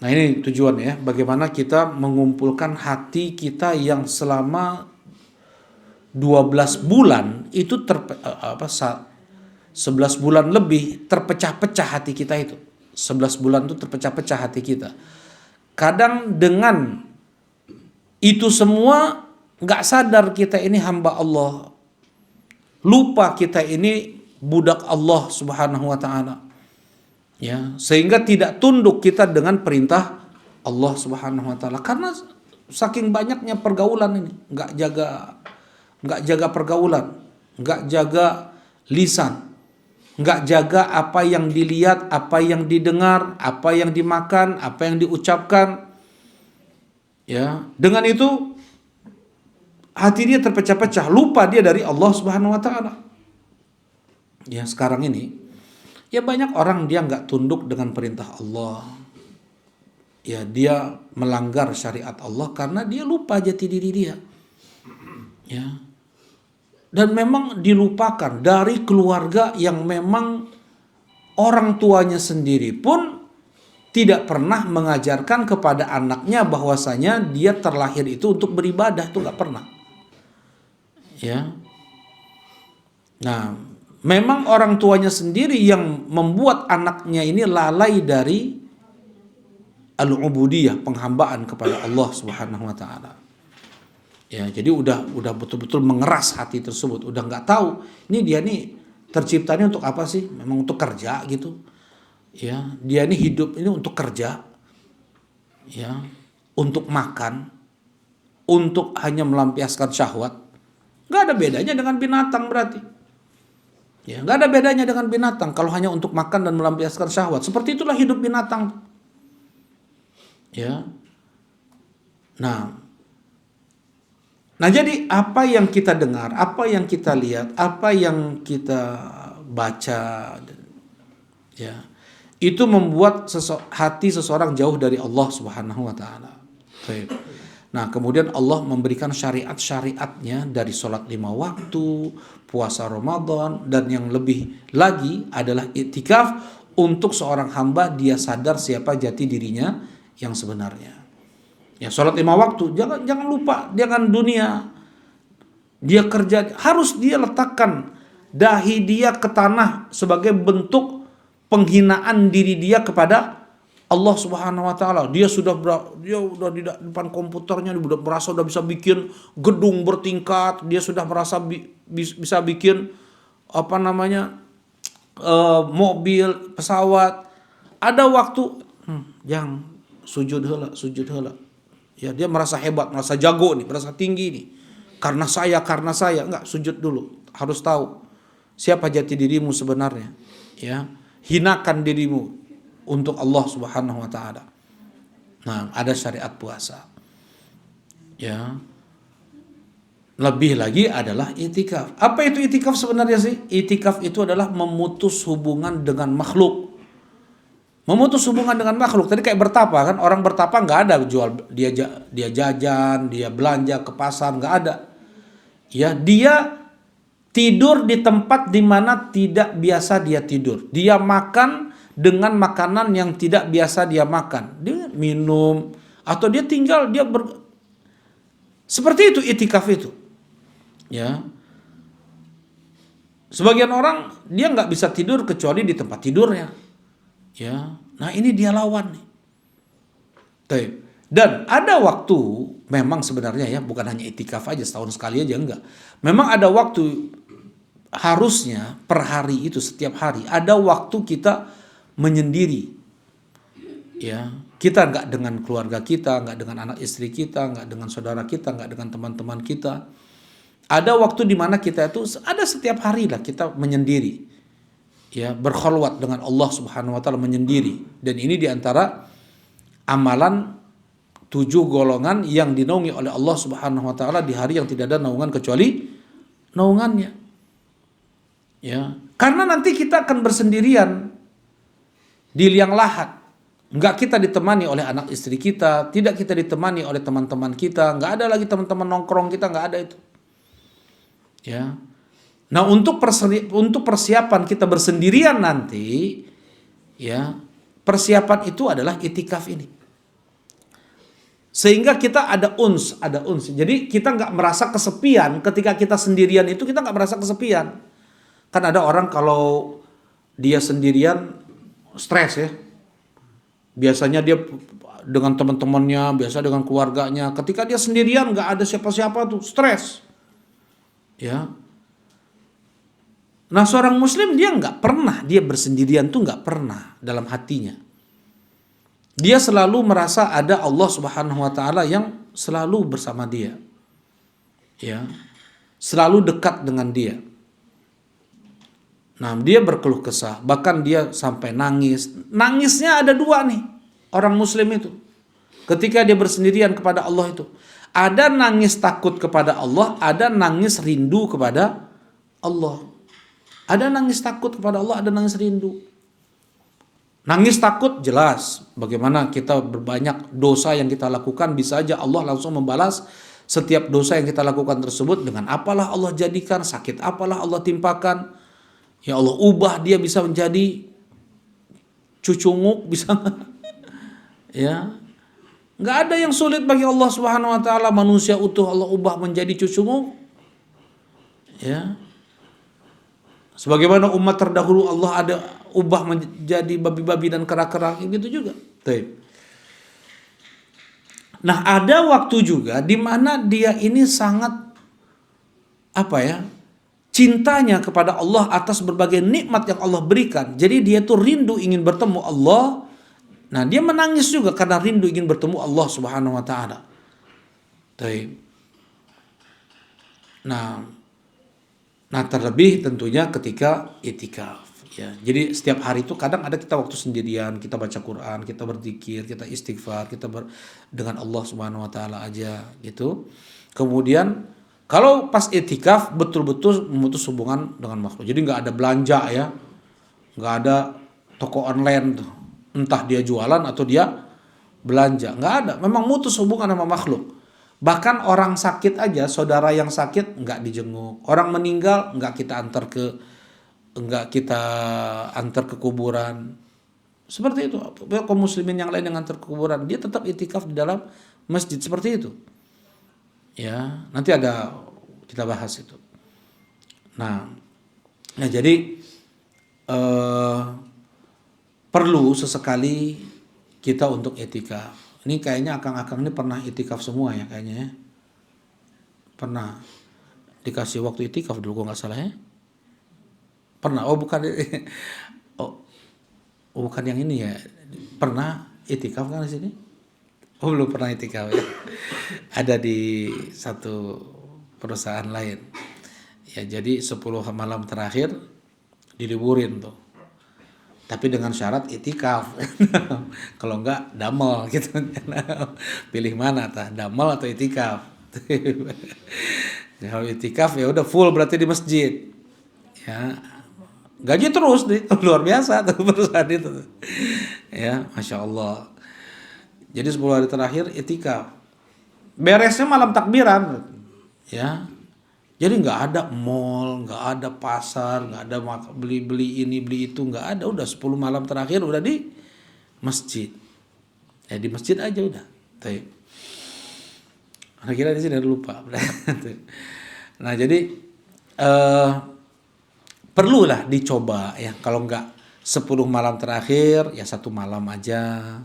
Nah, ini tujuan ya, bagaimana kita mengumpulkan hati kita yang selama 12 bulan itu 11 bulan lebih terpecah-pecah hati kita itu. 11 bulan itu terpecah-pecah hati kita. Kadang dengan itu semua nggak sadar kita ini hamba Allah. Lupa kita ini budak Allah Subhanahu wa taala. Ya, sehingga tidak tunduk kita dengan perintah Allah Subhanahu wa taala karena saking banyaknya pergaulan ini, nggak jaga pergaulan, nggak jaga lisan, nggak jaga apa yang dilihat, apa yang didengar, apa yang dimakan, apa yang diucapkan. Ya, dengan itu hati dia terpecah-pecah, lupa dia dari Allah Subhanahu wa taala. Ya, sekarang ini ya banyak orang dia nggak tunduk dengan perintah Allah. Ya, dia melanggar syariat Allah karena dia lupa jati diri dia. Ya. Dan memang dilupakan dari keluarga yang memang orang tuanya sendiri pun tidak pernah mengajarkan kepada anaknya bahwasanya dia terlahir itu untuk beribadah, itu nggak pernah. Ya. Nah, memang orang tuanya sendiri yang membuat anaknya ini lalai dari al-ubudiyah, penghambaan kepada Allah Subhanahu wa taala. Ya, jadi udah betul-betul mengeras hati tersebut, udah nggak tahu ini dia nih terciptanya untuk apa sih? Memang untuk kerja gitu. Ya, dia ini hidup ini untuk kerja. Ya, untuk makan, untuk hanya melampiaskan syahwat. Nggak ada bedanya dengan binatang berarti. Ya, nggak ada bedanya dengan binatang kalau hanya untuk makan dan melampiaskan syahwat. Seperti itulah hidup binatang. Ya. Nah jadi apa yang kita dengar, apa yang kita lihat, apa yang kita baca, ya, itu membuat hati seseorang jauh dari Allah Subhanahu wa taala. Nah, kemudian Allah memberikan syariat-syariatnya dari sholat 5 waktu, puasa Ramadan, dan yang lebih lagi adalah iktikaf untuk seorang hamba dia sadar siapa jati dirinya yang sebenarnya. Ya, sholat 5 waktu, jangan lupa, jangan dunia. Dia kerja, harus dia letakkan dahi dia ke tanah sebagai bentuk penghinaan diri dia kepada Allah Subhanahu wa taala. Dia udah di depan komputernya, dia udah merasa udah bisa bikin gedung bertingkat, dia sudah merasa bisa bikin mobil, pesawat. Ada waktu yang sujud heula. Ya, dia merasa hebat, merasa jago nih, merasa tinggi nih. Karena saya, enggak, sujud dulu. Harus tahu siapa jati dirimu sebenarnya. Ya, hinakan dirimu untuk Allah Subhanahu wa taala. Nah, ada syariat puasa. Ya. Lebih lagi adalah itikaf. Apa itu itikaf sebenarnya sih? Itikaf itu adalah memutus hubungan dengan makhluk. Memutus hubungan dengan makhluk. Tadi kayak bertapa kan, orang bertapa nggak ada jual, dia jajan, dia belanja ke pasar, nggak ada. Ya, dia tidur di tempat di mana tidak biasa dia tidur. Dia makan dengan makanan yang tidak biasa dia makan. Dia minum atau dia tinggal seperti itu itikaf itu. Ya. Sebagian orang dia nggak bisa tidur kecuali di tempat tidurnya. Ya. Nah, ini dia lawan nih. Dan ada waktu, memang sebenarnya ya, bukan hanya itikaf aja setahun sekali aja, enggak. Memang ada waktu, harusnya per hari itu, setiap hari ada waktu kita menyendiri, ya. Kita nggak dengan keluarga kita, nggak dengan anak istri kita, nggak dengan saudara kita, nggak dengan teman-teman kita. Ada waktu di mana kita itu ada setiap hari lah kita menyendiri, ya, berkhulwat dengan Allah Subhanahu wa taala, menyendiri. Dan ini diantara amalan 7 golongan yang dinaungi oleh Allah Subhanahu wa taala di hari yang tidak ada naungan kecuali naungannya. Ya, karena nanti kita akan bersendirian di liang lahat. Enggak kita ditemani oleh anak istri kita, tidak kita ditemani oleh teman-teman kita, enggak ada lagi teman-teman nongkrong kita, enggak ada itu. Ya. Nah, untuk persiapan kita bersendirian nanti, ya, persiapan itu adalah itikaf ini. Sehingga kita ada uns. Jadi kita nggak merasa kesepian ketika kita sendirian itu, kita nggak merasa kesepian. Kan ada orang kalau dia sendirian stres ya. Biasanya dia dengan teman-temannya, biasa dengan keluarganya. Ketika dia sendirian nggak ada siapa-siapa tuh stres. Ya. Nah, seorang muslim dia nggak pernah, dia bersendirian tuh nggak pernah dalam hatinya. Dia selalu merasa ada Allah Subhanahu wa taala yang selalu bersama dia. Ya. Selalu dekat dengan dia. Nah, dia berkeluh kesah, bahkan dia sampai nangis. Nangisnya ada 2 nih, orang muslim itu. Ketika dia bersendirian kepada Allah itu. Ada nangis takut kepada Allah, ada nangis rindu kepada Allah. Ada nangis takut kepada Allah, ada nangis rindu. Nangis takut jelas, bagaimana kita berbanyak dosa yang kita lakukan, bisa aja Allah langsung membalas setiap dosa yang kita lakukan tersebut dengan apalah Allah jadikan, sakit apalah Allah timpakan. Ya Allah ubah dia bisa menjadi cucunguk, bisa ya. Nggak ada yang sulit bagi Allah Subhanahu wa taala, manusia utuh Allah ubah menjadi cucunguk. Ya. Sebagaimana umat terdahulu Allah ada ubah menjadi babi-babi dan kera-kera, gitu juga. Baik. Nah, ada waktu juga di mana dia ini sangat cintanya kepada Allah atas berbagai nikmat yang Allah berikan. Jadi dia tuh rindu ingin bertemu Allah. Nah, dia menangis juga karena rindu ingin bertemu Allah Subhanahu wa taala. Baik. Nah, terlebih tentunya ketika itikaf, ya. Jadi setiap hari itu kadang ada kita waktu sendirian, kita baca Quran, kita berzikir, kita istighfar, kita dengan Allah Subhanahu wa taala aja gitu. Kemudian kalau pas itikaf betul-betul memutus hubungan dengan makhluk. Jadi nggak ada belanja ya, nggak ada toko online tuh. Entah dia jualan atau dia belanja, nggak ada. Memang mutus hubungan sama makhluk. Bahkan orang sakit aja, saudara yang sakit nggak dijenguk. Orang meninggal nggak kita antar ke kuburan. Seperti itu. Kaum muslimin yang lain yang antar ke kuburan, dia tetap itikaf di dalam masjid seperti itu. Ya, nanti ada kita bahas itu. Nah jadi perlu sesekali kita untuk itikaf. Ini kayaknya akang-akang ini pernah itikaf semua ya kayaknya ya. Pernah dikasih waktu itikaf dulu kalau nggak salah ya. Pernah. Oh bukan bukan yang ini ya. Pernah itikaf kan di sini? Oh belum pernah itikaf ya. Ada di satu perusahaan lain. Ya jadi 10 malam terakhir diliburin tuh. Tapi dengan syarat itikaf. Kalau enggak damel gitu. Pilih mana tah? Damel atau itikaf? Kalau itikaf ya udah full berarti di masjid. Ya. Gaji terus nih, luar biasa tuh perusahaan itu. Ya, Masya Allah. Jadi 10 hari terakhir itikaf. Beresnya malam takbiran. Ya. Jadi nggak ada mall, nggak ada pasar, nggak ada beli ini beli itu, nggak ada. Udah 10 malam terakhir udah di masjid. Ya di masjid aja udah. Kira di sini lupa. Nah jadi perlulah dicoba ya. Kalau nggak 10 malam terakhir ya 1 malam aja.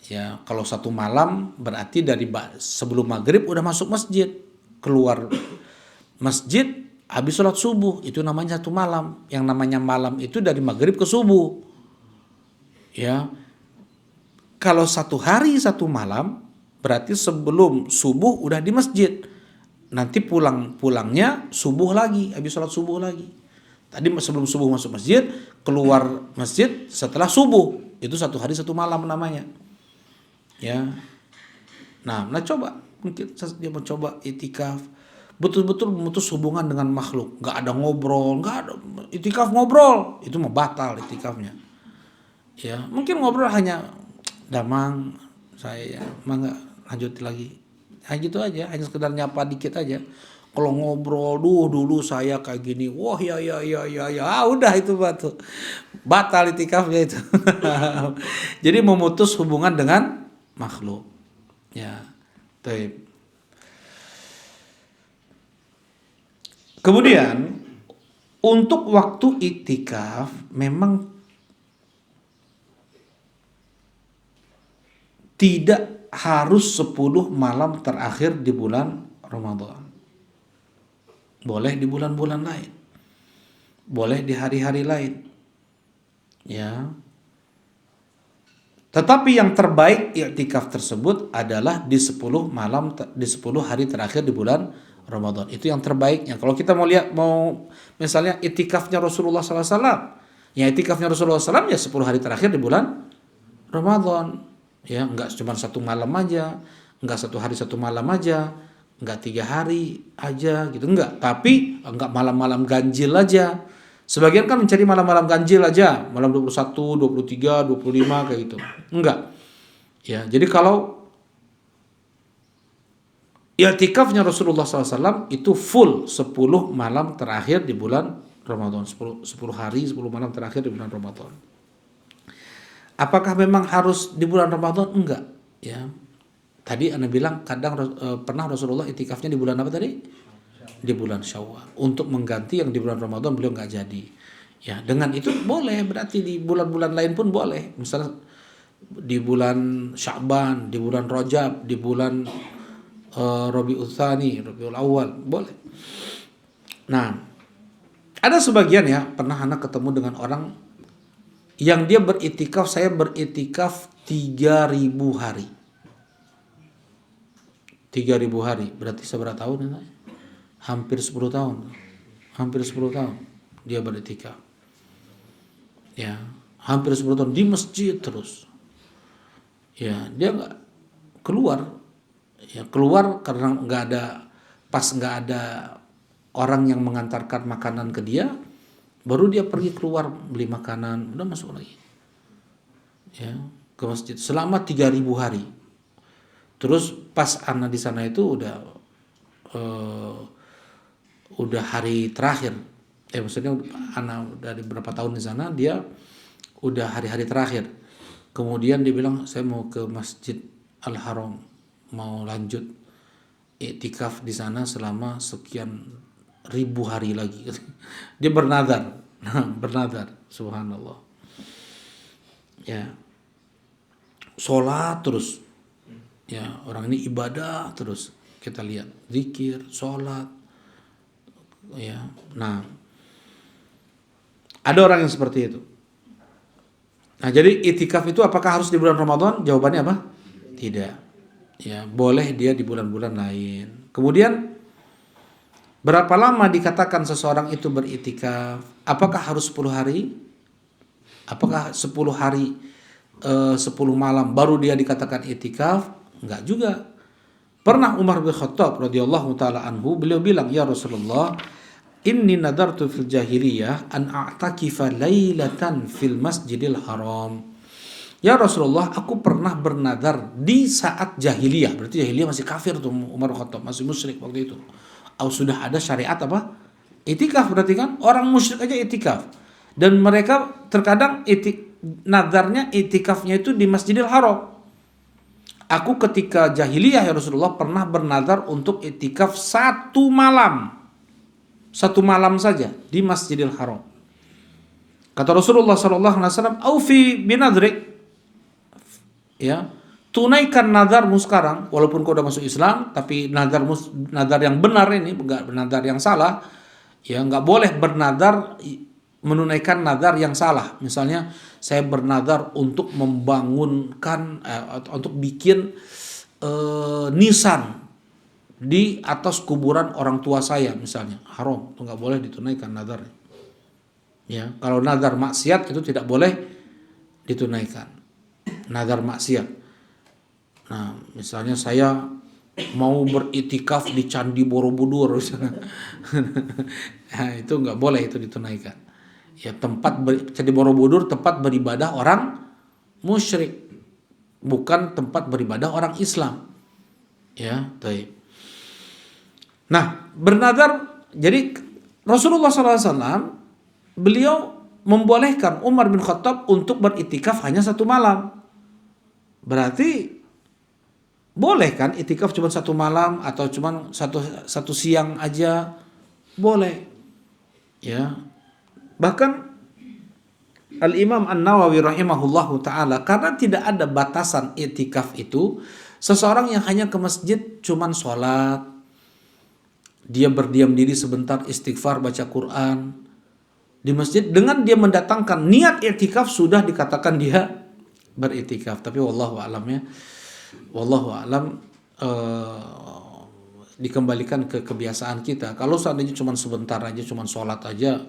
Ya, kalau 1 malam berarti dari sebelum maghrib udah masuk masjid, keluar masjid habis sholat subuh, itu namanya 1 malam. Yang namanya malam itu dari maghrib ke subuh. Ya, kalau 1 hari 1 malam berarti sebelum subuh udah di masjid. Nanti pulangnya subuh lagi, habis sholat subuh lagi. Tadi sebelum subuh masuk masjid, keluar masjid setelah subuh, itu 1 hari 1 malam namanya. Ya, nah coba, mungkin dia mencoba itikaf, betul-betul memutus hubungan dengan makhluk, nggak ada ngobrol, nggak ada itikaf ngobrol, itu mah batal itikafnya. Ya, mungkin ngobrol hanya damang, saya mah nggak lanjut lagi, hanya gitu aja, hanya sekedar nyapa dikit aja. Kalau ngobrol, dulu saya kayak gini, wah ya, udah itu batal itikafnya itu. Jadi memutus hubungan dengan makhluk. Ya, taib. Kemudian untuk waktu iktikaf memang tidak harus 10 malam terakhir di bulan Ramadan. Boleh di bulan-bulan lain. Boleh di hari-hari lain. Ya. Tetapi yang terbaik iktikaf tersebut adalah di 10 hari terakhir di bulan Ramadan. Itu yang terbaiknya. Kalau kita mau misalnya iktikafnya Rasulullah SAW, ya iktikafnya Rasulullah SAW ya 10 hari terakhir di bulan Ramadan. Ya, enggak cuma 1 malam aja, enggak 1 hari 1 malam aja, enggak 3 hari aja gitu, enggak. Tapi enggak malam-malam ganjil aja. Sebagian kan mencari malam-malam ganjil aja, malam 21, 23, 25 kayak gitu. Enggak. Ya, jadi kalau i'tikafnya Rasulullah SAW itu full 10 malam terakhir di bulan Ramadan, 10 hari 10 malam terakhir di bulan Ramadan. Apakah memang harus di bulan Ramadan? Enggak, ya. Tadi Anda bilang pernah Rasulullah i'tikafnya di bulan apa tadi? Di bulan Syawal, untuk mengganti yang di bulan Ramadan beliau nggak jadi. Ya, dengan itu boleh, berarti di bulan-bulan lain pun boleh. Misalnya di bulan Sya'ban, di bulan Rajab, di bulan Rabiul Tsani, Rabiul Awal, boleh. Nah, ada sebagian ya, pernah anak ketemu dengan orang yang dia beriktikaf, saya beriktikaf 3.000 hari. 3.000 hari, berarti seberapa tahun ya? Hampir 10 tahun. Hampir 10 tahun dia beriktikaf. Ya, hampir 10 tahun di masjid terus. Ya, dia nggak keluar. Ya, keluar karena nggak ada orang yang mengantarkan makanan ke dia, baru dia pergi keluar beli makanan, udah masuk lagi. Ya, ke masjid selama 3.000 hari. Terus pas anak di sana itu udah hari terakhir, maksudnya anak dari berapa tahun di sana, dia udah hari-hari terakhir. Kemudian dia bilang, saya mau ke Masjid Al-Haram, mau lanjut iktikaf di sana selama sekian ribu hari lagi. Dia bernadar, subhanallah. Ya, sholat terus. Ya, orang ini ibadah terus. Kita lihat zikir, sholat. Ya, nah, ada orang yang seperti itu. Nah, jadi itikaf itu apakah harus di bulan Ramadan? Jawabannya apa? Tidak. Ya, boleh dia di bulan-bulan lain. Kemudian berapa lama dikatakan seseorang itu beritikaf? Apakah harus 10 hari? Apakah 10 hari 10 malam baru dia dikatakan itikaf? Enggak juga. Pernah Umar bin Khattab radhiyallahu taala anhu, beliau bilang, "Ya Rasulullah, inni nadartu fil jahiliyah an a'takifa lailatan fil Masjidil Haram." Ya Rasulullah, aku pernah bernadar di saat jahiliyah. Berarti jahiliyah masih kafir tuh, Umar bin Khattab masih musyrik waktu itu. Sudah ada syariat apa? Itikaf, berarti kan orang musyrik aja itikaf. Dan mereka terkadang nadarnya itikafnya itu di Masjidil Haram. Aku ketika jahiliyah ya Rasulullah pernah bernadar untuk itikaf 1 malam. 1 malam saja di Masjidil Haram. Kata Rasulullah sallallahu alaihi wasallam, "Aufi binadrik." Ya, tunaikan nadarmu sekarang, walaupun kau udah masuk Islam, tapi nadar yang benar ini, bukan nadar yang salah. Ya, nggak boleh bernadar menunaikan nadar yang salah. Misalnya saya bernadar untuk membangunkan untuk bikin nisan di atas kuburan orang tua saya misalnya, haram, itu nggak boleh ditunaikan nadarnya. Ya, kalau nadar maksiat itu tidak boleh ditunaikan. Nadar maksiat. Nah, misalnya saya mau beritikaf di Candi Borobudur, nah, itu nggak boleh itu ditunaikan. Ya, Candi Borobudur tempat beribadah orang musyrik, bukan tempat beribadah orang Islam. Ya, baik. Nah, bernadar, jadi Rasulullah SAW beliau membolehkan Umar bin Khattab untuk beritikaf hanya 1 malam. Berarti boleh kan itikaf cuma 1 malam atau cuma satu siang aja boleh. Ya. Bahkan Al-Imam An-Nawawi rahimahullahu taala, karena tidak ada batasan itikaf itu, seseorang yang hanya ke masjid cuman sholat, dia berdiam diri sebentar, istighfar, baca Quran di masjid, dengan dia mendatangkan niat itikaf sudah dikatakan dia beritikaf. Tapi wallahu a'lam ya. Wallahu a'lam, dikembalikan ke kebiasaan kita. Kalau seandainya cuma sebentar aja, cuma sholat aja,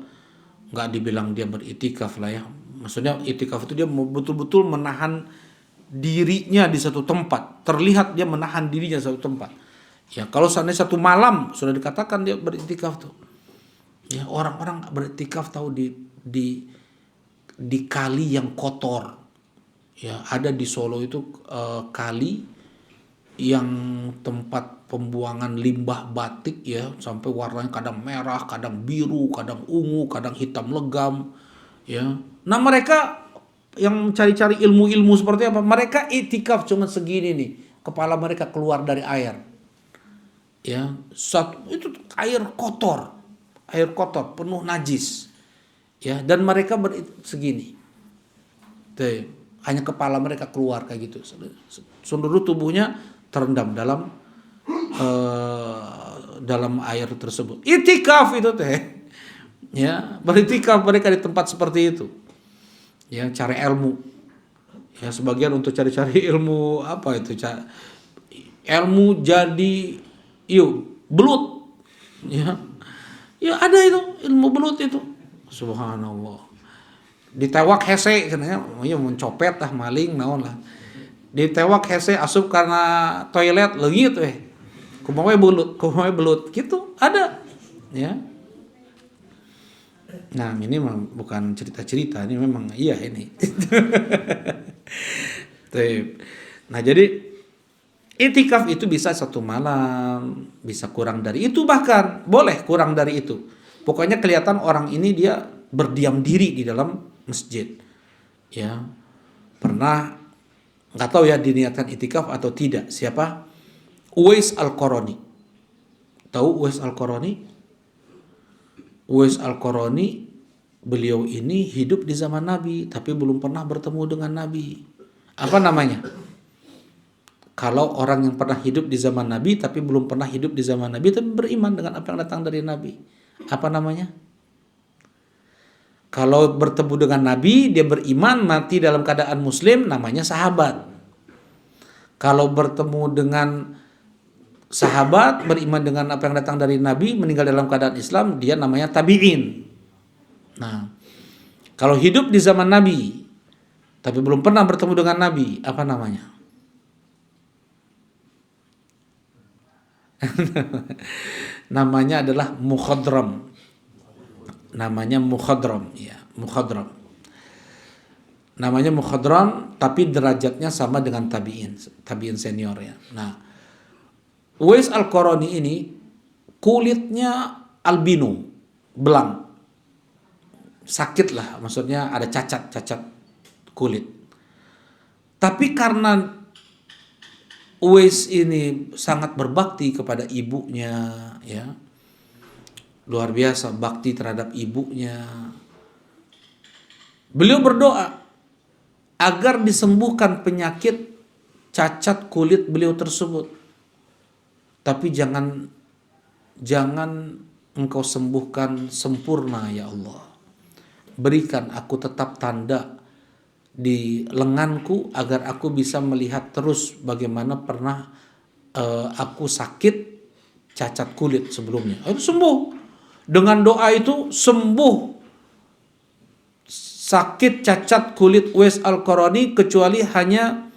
nggak dibilang dia beritikaf lah ya. Maksudnya itikaf itu dia betul-betul menahan dirinya di satu tempat, terlihat dia menahan dirinya di satu tempat. Ya, kalau seandainya 1 malam sudah dikatakan dia beritikaf tuh. Ya, orang-orang beritikaf tahu di kali yang kotor. Ya, ada di Solo itu kali yang tempat pembuangan limbah batik ya, sampai warnanya kadang merah, kadang biru, kadang ungu, kadang hitam legam ya. Nah, mereka yang cari-cari ilmu-ilmu seperti apa, mereka itikaf cuma segini nih, kepala mereka keluar dari air. Ya, itu air kotor penuh najis. Ya, dan mereka segini. Tuh, hanya kepala mereka keluar kayak gitu. Seluruh tubuhnya terendam dalam air tersebut. Itikaf itu teh. Ya, beritikaf mereka di tempat seperti itu. Ya, cari ilmu. Ya, sebagian untuk cari-cari ilmu apa itu? Ilmu jadi belut. Ya. Ya, ada itu ilmu belut itu. Subhanallah. Ditewak hese cenah ya, mencopet maling naon lah. Ditewak hese asup karena toilet leungit kumaha belut gitu ada ya. Nah, ini memang bukan cerita-cerita, ini memang iya ini. Nah, jadi itikaf itu bisa 1 malam, bisa kurang dari itu, bahkan boleh kurang dari itu. Pokoknya kelihatan orang ini dia berdiam diri di dalam masjid. Ya, pernah nggak tahu ya diniatkan itikaf atau tidak. Siapa? Uwais Al-Qarani. Tahu Uwais Al-Qarani? Uwais Al-Qarani, beliau ini hidup di zaman Nabi tapi belum pernah bertemu dengan Nabi. Apa namanya? Kalau orang yang pernah hidup di zaman Nabi tapi belum pernah hidup di zaman Nabi tapi beriman dengan apa yang datang dari Nabi, apa namanya? Kalau bertemu dengan Nabi, dia beriman, mati dalam keadaan muslim, namanya sahabat. Kalau bertemu dengan sahabat, beriman dengan apa yang datang dari Nabi, meninggal dalam keadaan Islam, dia namanya tabi'in. Nah, kalau hidup di zaman Nabi, tapi belum pernah bertemu dengan Nabi, apa namanya? Namanya adalah mukhadram. Namanya mukhadram, ya, mukhadram. Namanya mukhadram, tapi derajatnya sama dengan tabi'in senior ya. Nah, Uwais Al-Qarani ini kulitnya albino, belang. Sakit lah, maksudnya ada cacat kulit. Tapi karena Uwais ini sangat berbakti kepada ibunya, ya. Luar biasa bakti terhadap ibunya. Beliau berdoa agar disembuhkan penyakit cacat kulit beliau tersebut. Tapi jangan engkau sembuhkan sempurna ya Allah. Berikan aku tetap tanda di lenganku agar aku bisa melihat terus bagaimana pernah aku sakit cacat kulit sebelumnya. Itu sembuh. Dengan doa itu sembuh sakit cacat kulit Uwais Al-Qarani, kecuali hanya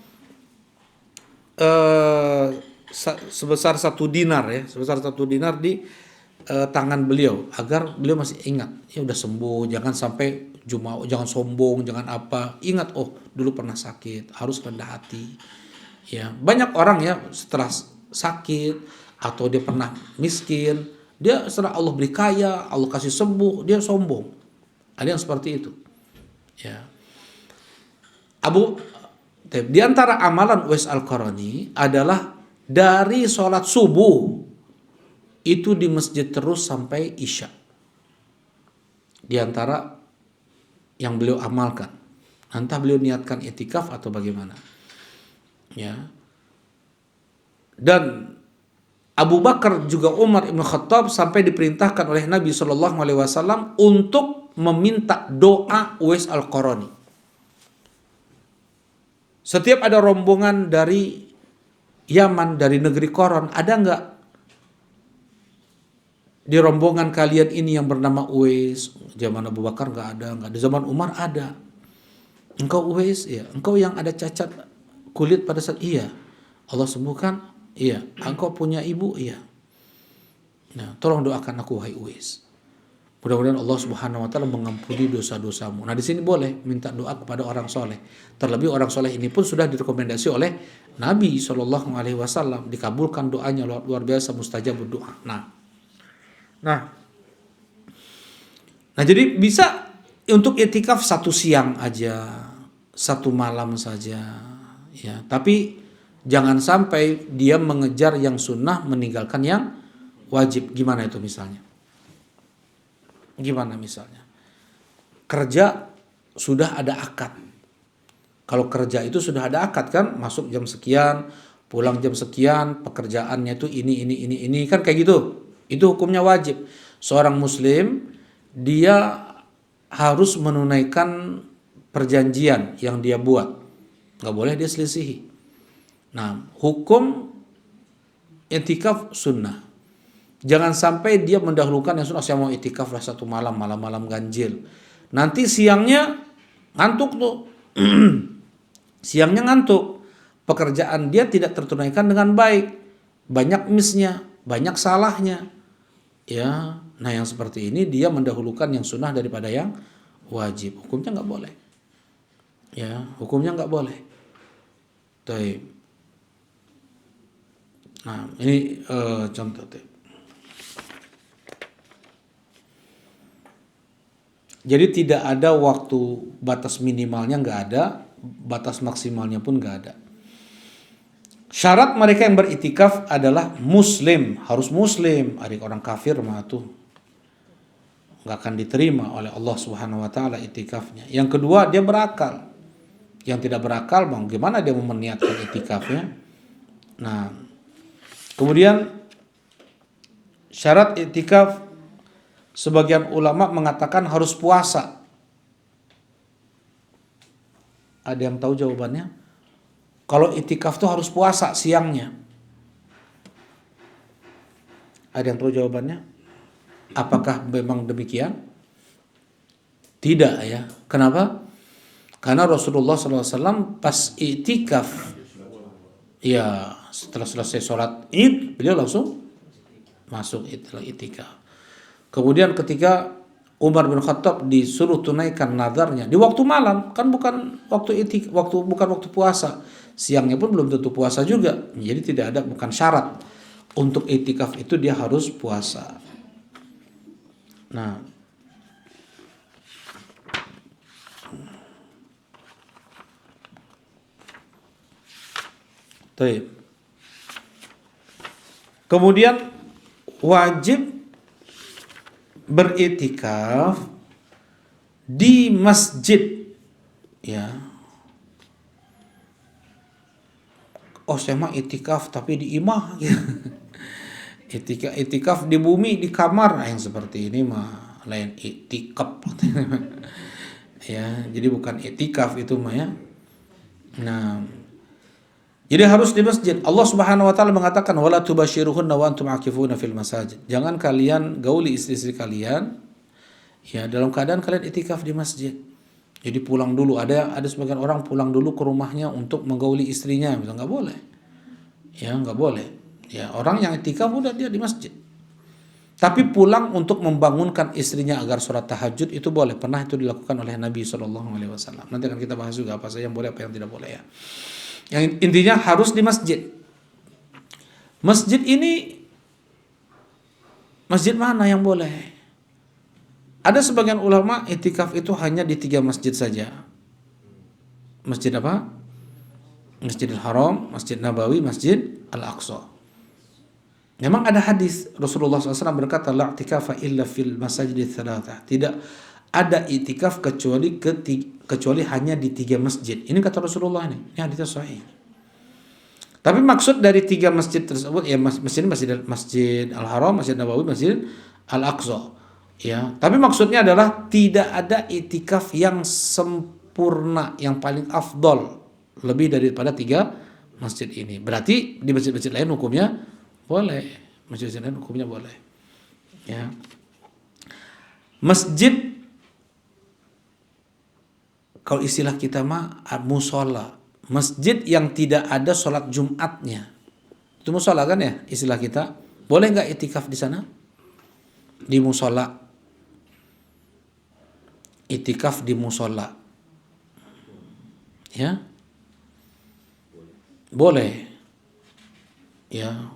sebesar 1 dinar ya, sebesar 1 dinar di tangan beliau, agar beliau masih ingat, ya udah sembuh, jangan sampai jangan sombong, jangan apa, ingat oh dulu pernah sakit, harus rendah hati. Ya, banyak orang ya setelah sakit atau dia pernah miskin, dia setelah Allah beri kaya, Allah kasih sembuh, dia sombong. Ada yang seperti itu. Ya. Di antara amalan Uwais Al-Qarani adalah dari sholat subuh itu di masjid terus sampai Isya. Di antara yang beliau amalkan. Entah beliau niatkan itikaf atau bagaimana. Ya. Dan Abu Bakar juga Umar Ibn Khattab sampai diperintahkan oleh Nabi SAW untuk meminta doa Uwais Al-Qarani. Setiap ada rombongan dari Yaman, dari negeri Qoron, ada nggak di rombongan kalian ini yang bernama Uwais? Zaman Abu Bakar nggak ada, nggak di zaman Umar ada. Engkau Uwais, ya. Engkau yang ada cacat kulit pada saat, iya. Allah sembuhkan, iya. Engkau punya ibu, iya. Nah, tolong doakan aku wahai Uwais. Mudah-mudahan Allah Subhanahu wa taala mengampuni dosa-dosamu. Nah, di sini boleh minta doa kepada orang soleh. Terlebih orang soleh ini pun sudah direkomendasi oleh Nabi SAW, dikabulkan doanya luar biasa, mustajab berdoa. Nah, jadi bisa untuk itikaf 1 siang aja, 1 malam saja, ya. Tapi jangan sampai dia mengejar yang sunnah, meninggalkan yang wajib. Gimana itu misalnya? Gimana misalnya? Kerja sudah ada akad. Kalau kerja itu sudah ada akad kan, masuk jam sekian, pulang jam sekian, pekerjaannya itu ini kan kayak gitu. Itu hukumnya wajib. Seorang muslim dia harus menunaikan perjanjian yang dia buat. Nggak boleh dia selisihi. Nah, hukum i'tikaf sunnah. Jangan sampai dia mendahulukan yang sunnah, saya mau i'tikaf lah 1 malam, malam-malam ganjil. Nanti siangnya ngantuk tuh. Siangnya ngantuk. Pekerjaan dia tidak tertunaikan dengan baik. Banyak miss-nya, banyak salahnya. Ya, nah yang seperti ini dia mendahulukan yang sunnah daripada yang wajib. Hukumnya nggak boleh. Ya, hukumnya nggak boleh. Baik. Nah, ini contoh. Jadi tidak ada waktu batas minimalnya, nggak ada, batas maksimalnya pun nggak ada. Syarat mereka yang beritikaf adalah muslim, harus muslim. Adik orang kafir mah tuh nggak akan diterima oleh Allah Subhanahu wa taala itikafnya. Yang kedua, dia berakal. Yang tidak berakal, bagaimana dia mau meniatkan itikafnya? Nah, kemudian syarat itikaf, sebagian ulama mengatakan harus puasa. Ada yang tahu jawabannya? Kalau itikaf tuh harus puasa siangnya. Ada yang tahu jawabannya? Apakah memang demikian? Tidak ya. Kenapa? Karena Rasulullah SAW pas itikaf, ya setelah selesai sholat id, beliau langsung masuk itikaf. Kemudian ketika Umar bin Khattab disuruh tunaikan nadarnya di waktu malam, kan bukan waktu puasa. Siangnya pun belum tentu puasa juga. Jadi tidak ada, bukan syarat untuk itikaf itu dia harus puasa. Nah, baik. Kemudian wajib beritikaf di masjid, ya. Oh saya mah itikaf tapi di imah gitu. Itikaf di bumi di kamar. Nah, yang seperti ini mah lain itikaf. Ya, jadi bukan itikaf itu mah ya. Nah, jadi harus di masjid. Allah Subhanahu wa taala mengatakan wala tubasyiruhunna wa antum akifuna fil masajid. Jangan kalian gauli istri-istri kalian ya dalam keadaan kalian itikaf di masjid. Jadi pulang dulu, ada sebagian orang pulang dulu ke rumahnya untuk menggauli istrinya, bisa nggak boleh. Ya, nggak boleh. Ya, orang yang itikaf udah dia di masjid. Tapi pulang untuk membangunkan istrinya agar sholat tahajud itu boleh. Pernah itu dilakukan oleh Nabi SAW. Nanti akan kita bahas juga apa saja yang boleh, apa yang tidak boleh ya. Yang intinya harus di masjid. Masjid ini, masjid mana yang boleh? Ada sebagian ulama itikaf itu hanya di 3 masjid saja. Masjid apa? Masjidil Haram, Masjid Nabawi, Masjid Al-Aqsa. Memang ada hadis Rasulullah SAW berkata la i'tikafa illa fil masajid tsalatsah. Tidak ada itikaf kecuali hanya di 3 masjid. Ini kata Rasulullah ini. Ini hadisnya sahih. Tapi maksud dari 3 masjid tersebut ya masjid Al-Haram, Masjid Nabawi, Masjid Al-Aqsa. Ya, tapi maksudnya adalah tidak ada itikaf yang sempurna, yang paling afdol lebih daripada 3 masjid ini. Berarti di masjid-masjid lain hukumnya boleh. Masjid-masjid lain hukumnya boleh. Ya. Masjid kalau istilah kita mah musola. Masjid yang tidak ada sholat Jumatnya. Itu musola kan ya istilah kita. Boleh nggak itikaf di sana? Di musola. Itikaf di musola. Ya. Boleh. Ya.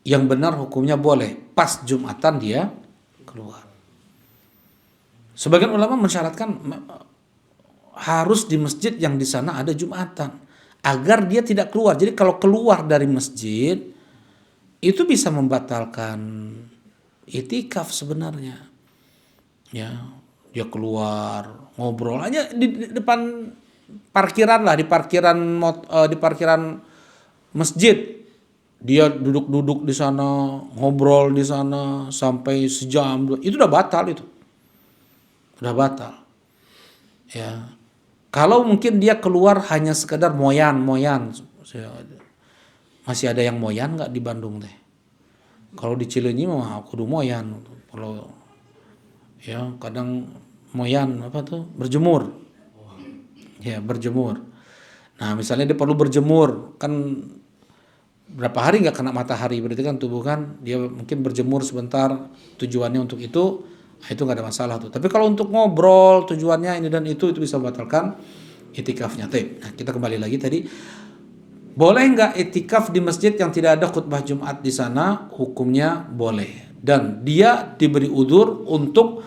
Yang benar hukumnya boleh. Pas Jumatan dia keluar. Sebagian ulama mensyaratkan harus di masjid yang di sana ada Jumatan agar dia tidak keluar. Jadi kalau keluar dari masjid itu bisa membatalkan itikaf sebenarnya. Ya. Dia keluar ngobrol aja di depan parkiran lah, di parkiran masjid. Dia duduk-duduk di sana, ngobrol di sana sampai sejam, itu udah batal itu. Udah batal. Ya. Kalau mungkin dia keluar hanya sekedar moyan. Masih ada yang moyan nggak di Bandung teh? Kalau di Cileunyi mah kudu moyan. Kalau ya kadang moyan apa tuh berjemur ya berjemur. Nah misalnya dia perlu berjemur kan berapa hari nggak kena matahari berarti kan tubuh kan dia mungkin berjemur sebentar tujuannya untuk itu nggak ada masalah tuh. Tapi kalau untuk ngobrol tujuannya ini dan itu bisa membatalkan itikafnya. Nah kita kembali lagi tadi, boleh nggak itikaf di masjid yang tidak ada khutbah Jumat di sana? Hukumnya boleh. Dan dia diberi udzur untuk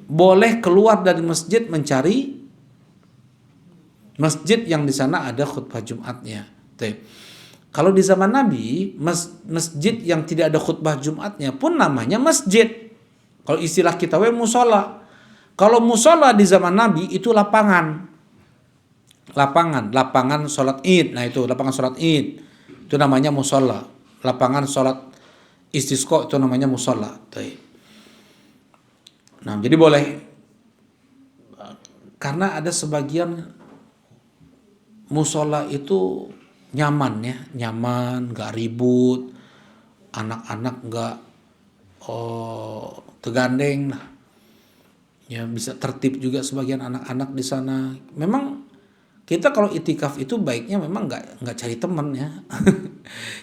boleh keluar dari masjid mencari masjid yang di sana ada khutbah Jumatnya. Kalau di zaman Nabi, masjid yang tidak ada khutbah Jumatnya pun namanya masjid. Kalau istilah kita musola. Kalau musola di zaman Nabi itu lapangan sholat Id. Nah itu lapangan sholat Id. Itu namanya musola. Lapangan sholat istisqa itu namanya musola. Nah, jadi boleh. Karena ada sebagian musola itu nyaman ya, nyaman, nggak ribut, anak-anak nggak tegandeng. Nah, ya bisa tertib juga sebagian anak-anak di sana. Memang kita kalau itikaf itu baiknya memang nggak cari teman ya.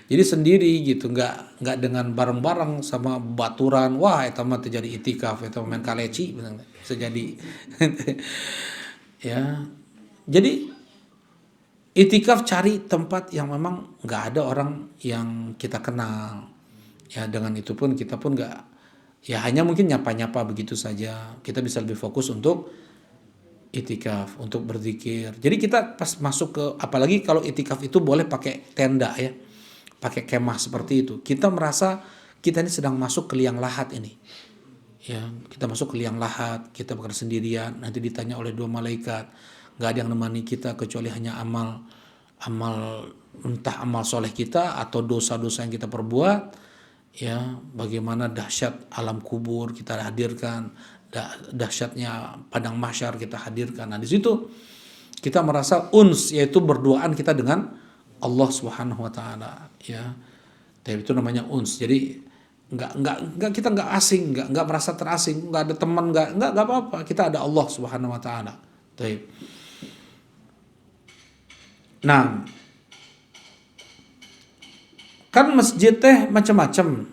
Jadi sendiri gitu, nggak dengan bareng-bareng sama baturan. Wah, itu mah terjadi itikaf, itu main kaleci bisa jadi. Ya. Jadi itikaf cari tempat yang memang nggak ada orang yang kita kenal. Ya dengan itu pun kita pun nggak, ya hanya mungkin nyapa-nyapa begitu saja. Kita bisa lebih fokus untuk itikaf, untuk berzikir. Jadi kita pas masuk ke, apalagi kalau itikaf itu boleh pakai tenda ya, pakai kemah seperti itu. Kita merasa kita ini sedang masuk ke liang lahat ini. Ya, kita masuk ke liang lahat, kita bukan sendirian. Nanti ditanya oleh 2 malaikat, nggak ada yang nemani kita kecuali hanya amal amal, entah amal soleh kita atau dosa-dosa yang kita perbuat, ya bagaimana dahsyat alam kubur kita hadirkan, dahsyatnya padang mahsyar kita hadirkan. Nah di situ kita merasa uns, yaitu berduaan kita dengan Allah Subhanahu wa taala, ya. Tapi itu namanya uns. Jadi nggak kita nggak asing, nggak merasa terasing, nggak ada teman, nggak apa-apa. Kita ada Allah Subhanahu wa taala. Baik. Nah, kan masjid teh macam-macam.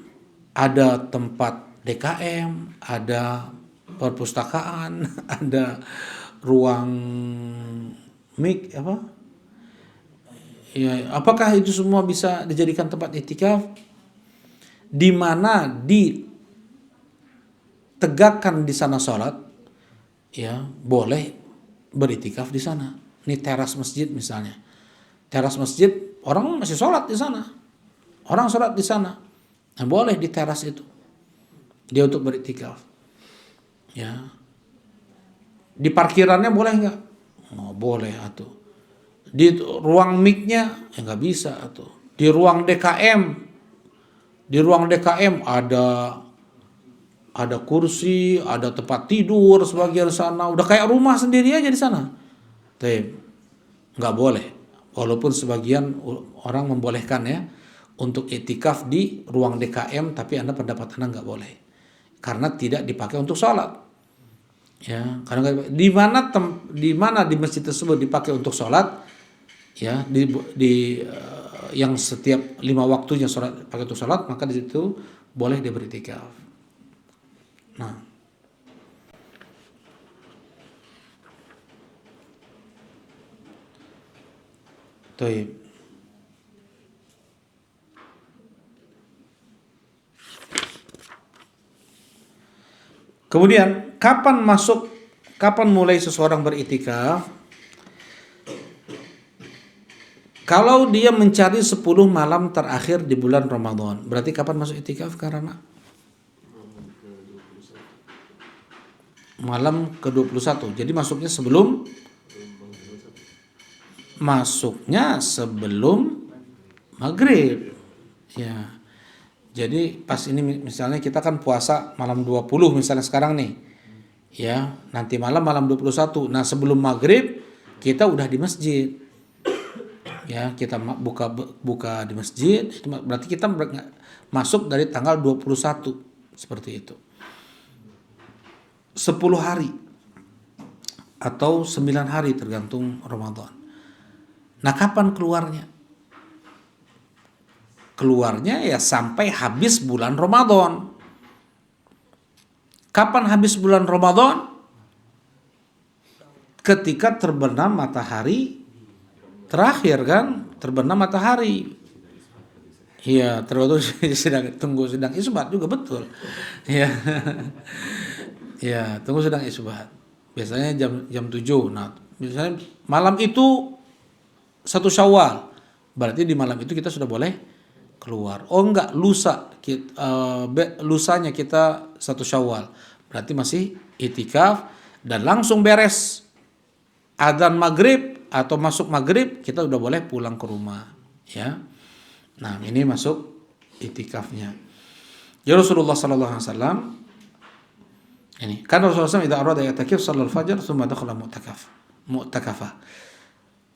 Ada tempat DKM, ada perpustakaan, ada ruang mik apa? Ya, apakah itu semua bisa dijadikan tempat itikaf? Di mana ditegakkan di sana sholat, ya boleh beritikaf di sana. Ini teras masjid misalnya. Teras masjid orang masih sholat di sana. Orang sholat di sana. Nah, boleh di teras itu dia untuk beritikaf. Ya. Di parkirannya boleh nggak? Oh, boleh atuh. Di ruang mic-nya ya nggak bisa atuh. Di ruang DKM ada kursi, ada tempat tidur sebagian sana, udah kayak rumah sendiri aja di sana. Tapi nggak boleh. Walaupun sebagian orang membolehkan ya untuk iktikaf di ruang DKM, tapi pendapat Anda nggak boleh karena tidak dipakai untuk sholat. Ya, karena di mana di masjid tersebut dipakai untuk sholat, ya yang setiap 5 waktunya sholat pakai untuk sholat, maka di situ boleh dia beriktikaf. Nah, Toib. Kemudian kapan mulai seseorang beriktikaf? Kalau dia mencari 10 malam terakhir di bulan Ramadan, berarti kapan masuk iktikaf karena malam ke-21. Jadi masuknya sebelum maghrib. Ya. Jadi pas ini misalnya kita kan puasa malam 20 misalnya sekarang nih. Ya, nanti malam 21. Nah, sebelum maghrib kita udah di masjid. Ya, kita buka di masjid, itu berarti kita masuk dari tanggal 21 seperti itu. 10 hari atau 9 hari tergantung Ramadan. Nah, kapan keluarnya? Keluarnya ya sampai habis bulan Ramadan. Kapan habis bulan Ramadan? Ketika terbenam matahari terakhir kan, terbenam matahari. Iya, tergantung sedang isbat juga betul. Iya. Ya, tunggu sedang isbat. Biasanya jam 7. Nah, misalnya malam itu 1 Syawal. Berarti di malam itu kita sudah boleh keluar. Oh enggak, lusanya kita 1 Syawal. Berarti masih itikaf dan langsung beres adzan maghrib atau masuk maghrib kita udah boleh pulang ke rumah, ya. Nah, ini masuk itikafnya. Ya Rasulullah sallallahu alaihi wasallam ini kan Rasulullah SAW idza arada ya'takif shallal fajr tsumma dakhala mu'takafah.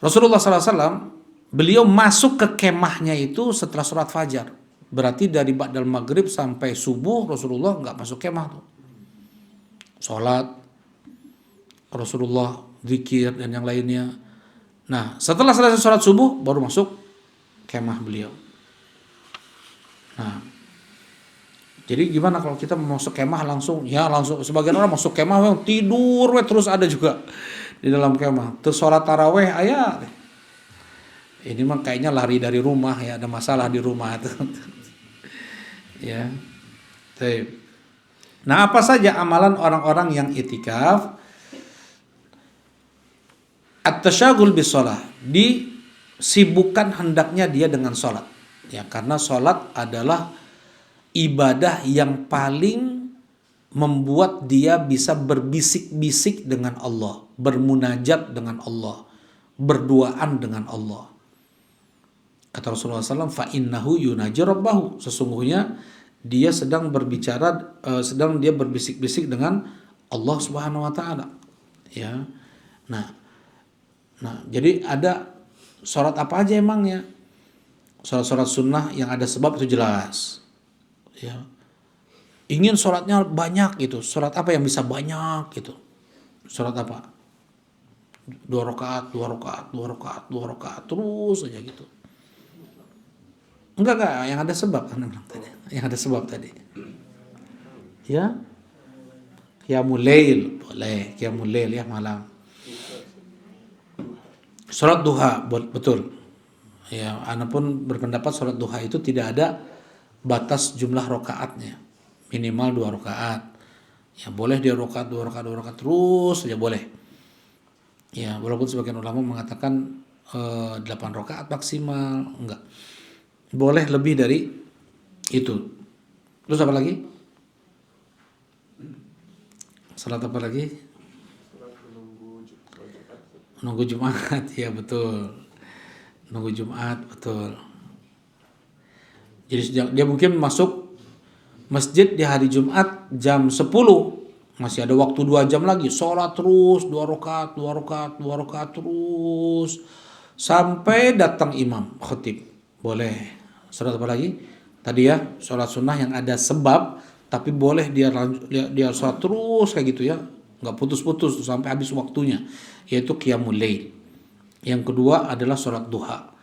Rasulullah sallallahu alaihi wasallam beliau masuk ke kemahnya itu setelah sholat fajar. Berarti dari ba'dal maghrib sampai subuh Rasulullah enggak masuk kemah tuh. Sholat Rasulullah, zikir dan yang lainnya. Nah, setelah selesai sholat subuh baru masuk kemah beliau. Nah, jadi gimana kalau kita mau masuk kemah langsung? Ya langsung, sebagian orang masuk kemah tidur terus ada juga di dalam kemah. Terus sholat taraweh ayah. Ini mah kayaknya lari dari rumah ya, ada masalah di rumah itu. Ya. Nah, apa saja amalan orang-orang yang itikaf? At-tasyaghul bis shalah, disibukkan hendaknya dia dengan salat. Ya, karena salat adalah ibadah yang paling membuat dia bisa berbisik-bisik dengan Allah, bermunajat dengan Allah, berduaan dengan Allah. Kata Rasulullah SAW, fa innahu yunaji rabbahu, sesungguhnya dia sedang berbicara, sedang dia berbisik-bisik dengan Allah Subhanahu wa taala. Ya. Nah, jadi ada sholat apa aja emangnya? Sholat-sholat sunnah yang ada sebab itu jelas. Ya. Ingin sholatnya banyak gitu, sholat apa yang bisa banyak gitu? Sholat apa? 2 rakaat, 2 rakaat, 2 rakaat, 2 rakaat, terus aja gitu. Enggak, yang ada sebab kan tadi. Yang ada sebab tadi. Ya. Qiyamul lail, boleh. Qiyamul lail ya malam. Salat duha, betul. Ya, ana pun berpendapat salat duha itu tidak ada batas jumlah rakaatnya. Minimal 2 rakaat. Ya, boleh dia rakaat, 2 rakaat terus saja boleh. Ya, walaupun sebagian ulama mengatakan 8 rakaat maksimal, enggak. Boleh lebih dari itu. Terus apa lagi? Salat apa lagi? Nunggu Jumat, ya betul. Nunggu Jumat, betul. Jadi dia mungkin masuk masjid di hari Jumat jam 10. Masih ada waktu 2 jam lagi. Sholat terus, 2 rakaat, 2 rakaat, 2 rakaat terus. Sampai datang imam, khatib. Boleh. Sholat apa lagi? Tadi ya, sholat sunnah yang ada sebab, tapi boleh dia sholat terus kayak gitu ya. Nggak putus-putus sampai habis waktunya. Yaitu qiyamul lail. Yang kedua adalah sholat duha.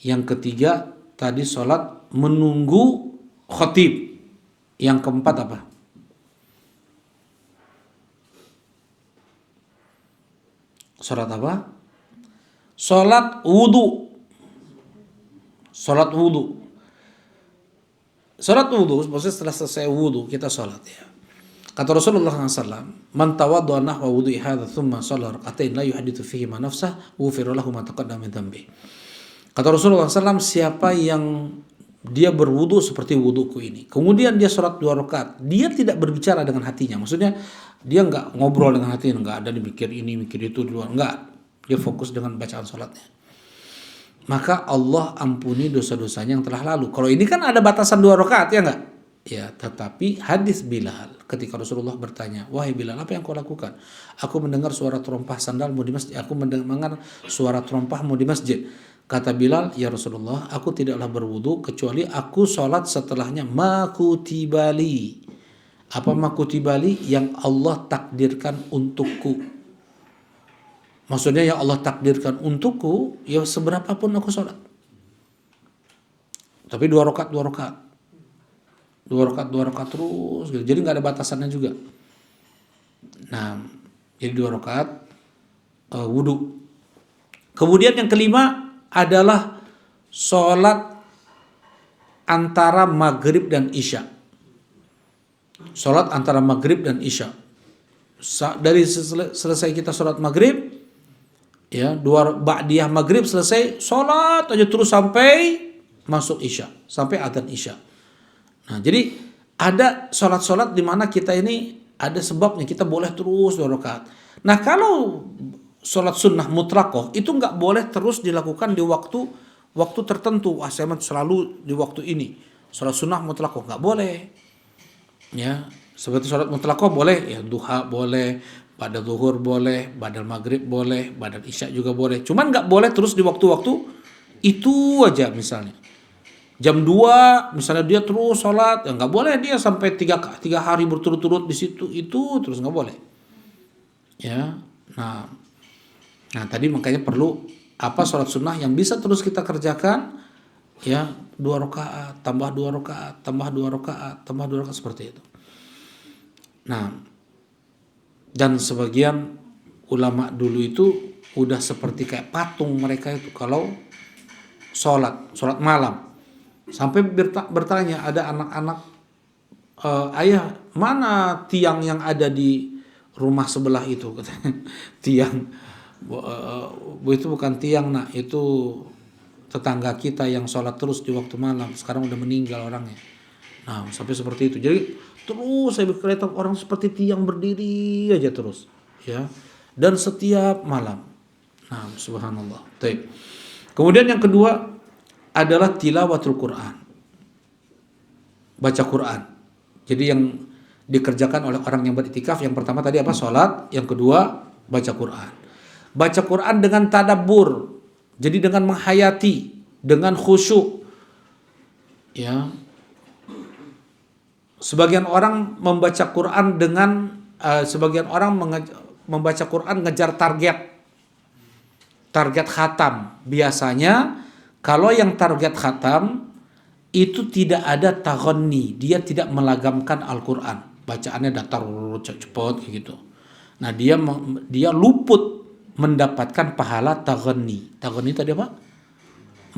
Yang ketiga tadi sholat menunggu khatib. Yang keempat apa? Sholat apa? Sholat wudu. Sholat wudu. Sholat wudu, maksudnya setelah selesai wudu kita sholat ya. Kata Rasulullah SAW, man tawaddu'a nahwa wudu'i hadza thumma shalla rak'atain la yuhaditsu fihi ma nafsah ghufira lahu ma taqaddama min dhanbi. Kata Rasulullah SAW, siapa yang dia berwudu seperti wuduku ini, kemudian dia sholat 2 rakaat, dia tidak berbicara dengan hatinya, maksudnya dia nggak ngobrol dengan hatinya, nggak ada mikir ini mikir itu di luar, nggak, dia fokus dengan bacaan sholatnya, maka Allah ampuni dosa-dosanya yang telah lalu. Kalau ini kan ada batasan 2 rakaat ya nggak? Ya, tetapi hadis Bilal ketika Rasulullah bertanya, wahai Bilal, apa yang kau lakukan? Aku mendengar suara terompah sandalmu di masjid. Aku mendengar suara terompahmu di masjid. Kata Bilal, ya Rasulullah, aku tidaklah berwudu kecuali aku sholat setelahnya makutibali. Apa makutibali? Yang Allah takdirkan untukku. Maksudnya yang Allah takdirkan untukku, ya seberapapun aku sholat. Tapi 2 rakaat, 2 rakaat. 2 rakaat terus gitu. Jadi nggak ada batasannya juga. Nah, jadi 2 rakaat wudu. Kemudian yang kelima adalah sholat antara maghrib dan isya. Sholat antara maghrib dan isya. Dari selesai kita sholat maghrib, ya, 2 ba'diyah maghrib selesai, sholat aja terus sampai masuk isya, sampai adzan isya. Nah, jadi ada sholat-sholat di mana kita ini ada sebabnya, kita boleh terus 2 rakaat. Nah, kalau sholat sunnah mutlaqah itu nggak boleh terus dilakukan di waktu tertentu. Wah, saya selalu di waktu ini. Sholat sunnah mutlaqah nggak boleh. Ya, seperti sholat mutlaqah boleh, ya duha boleh, pada zuhur boleh, pada maghrib boleh, pada isya juga boleh. Cuman nggak boleh terus di waktu-waktu itu aja misalnya. Jam 2 misalnya dia terus sholat, ya nggak boleh dia sampai 3 hari berturut-turut di situ itu terus, nggak boleh. Ya, nah tadi makanya perlu apa sholat sunnah yang bisa terus kita kerjakan, ya 2 rakaat, tambah 2 rakaat, tambah 2 rakaat, tambah 2 rakaat seperti itu. Nah, dan sebagian ulama dulu itu udah seperti kayak patung mereka itu kalau sholat malam. Sampai bertanya, ada anak-anak, ayah, mana tiang yang ada di rumah sebelah itu? Tiang, itu bukan tiang nak, itu tetangga kita yang sholat terus di waktu malam, sekarang udah meninggal orangnya. Nah, sampai seperti itu. Jadi terus saya kelihatan orang seperti tiang berdiri aja terus, ya, dan setiap malam. Nah, subhanallah. Kemudian yang kedua, adalah tilawatul Quran, baca Quran. Jadi yang dikerjakan oleh orang yang beriktikaf, yang pertama tadi apa? Salat, yang kedua baca Quran. Baca Quran dengan tadabbur, jadi dengan menghayati, dengan khusyuk. Ya. Sebagian orang membaca Quran dengan sebagian orang membaca Quran ngejar target khatam. Biasanya kalau yang target khatam itu tidak ada taghani, dia tidak melagamkan Al-Quran, bacaannya datar cepat gitu. Nah, dia luput mendapatkan pahala taghani. Taghani tadi apa?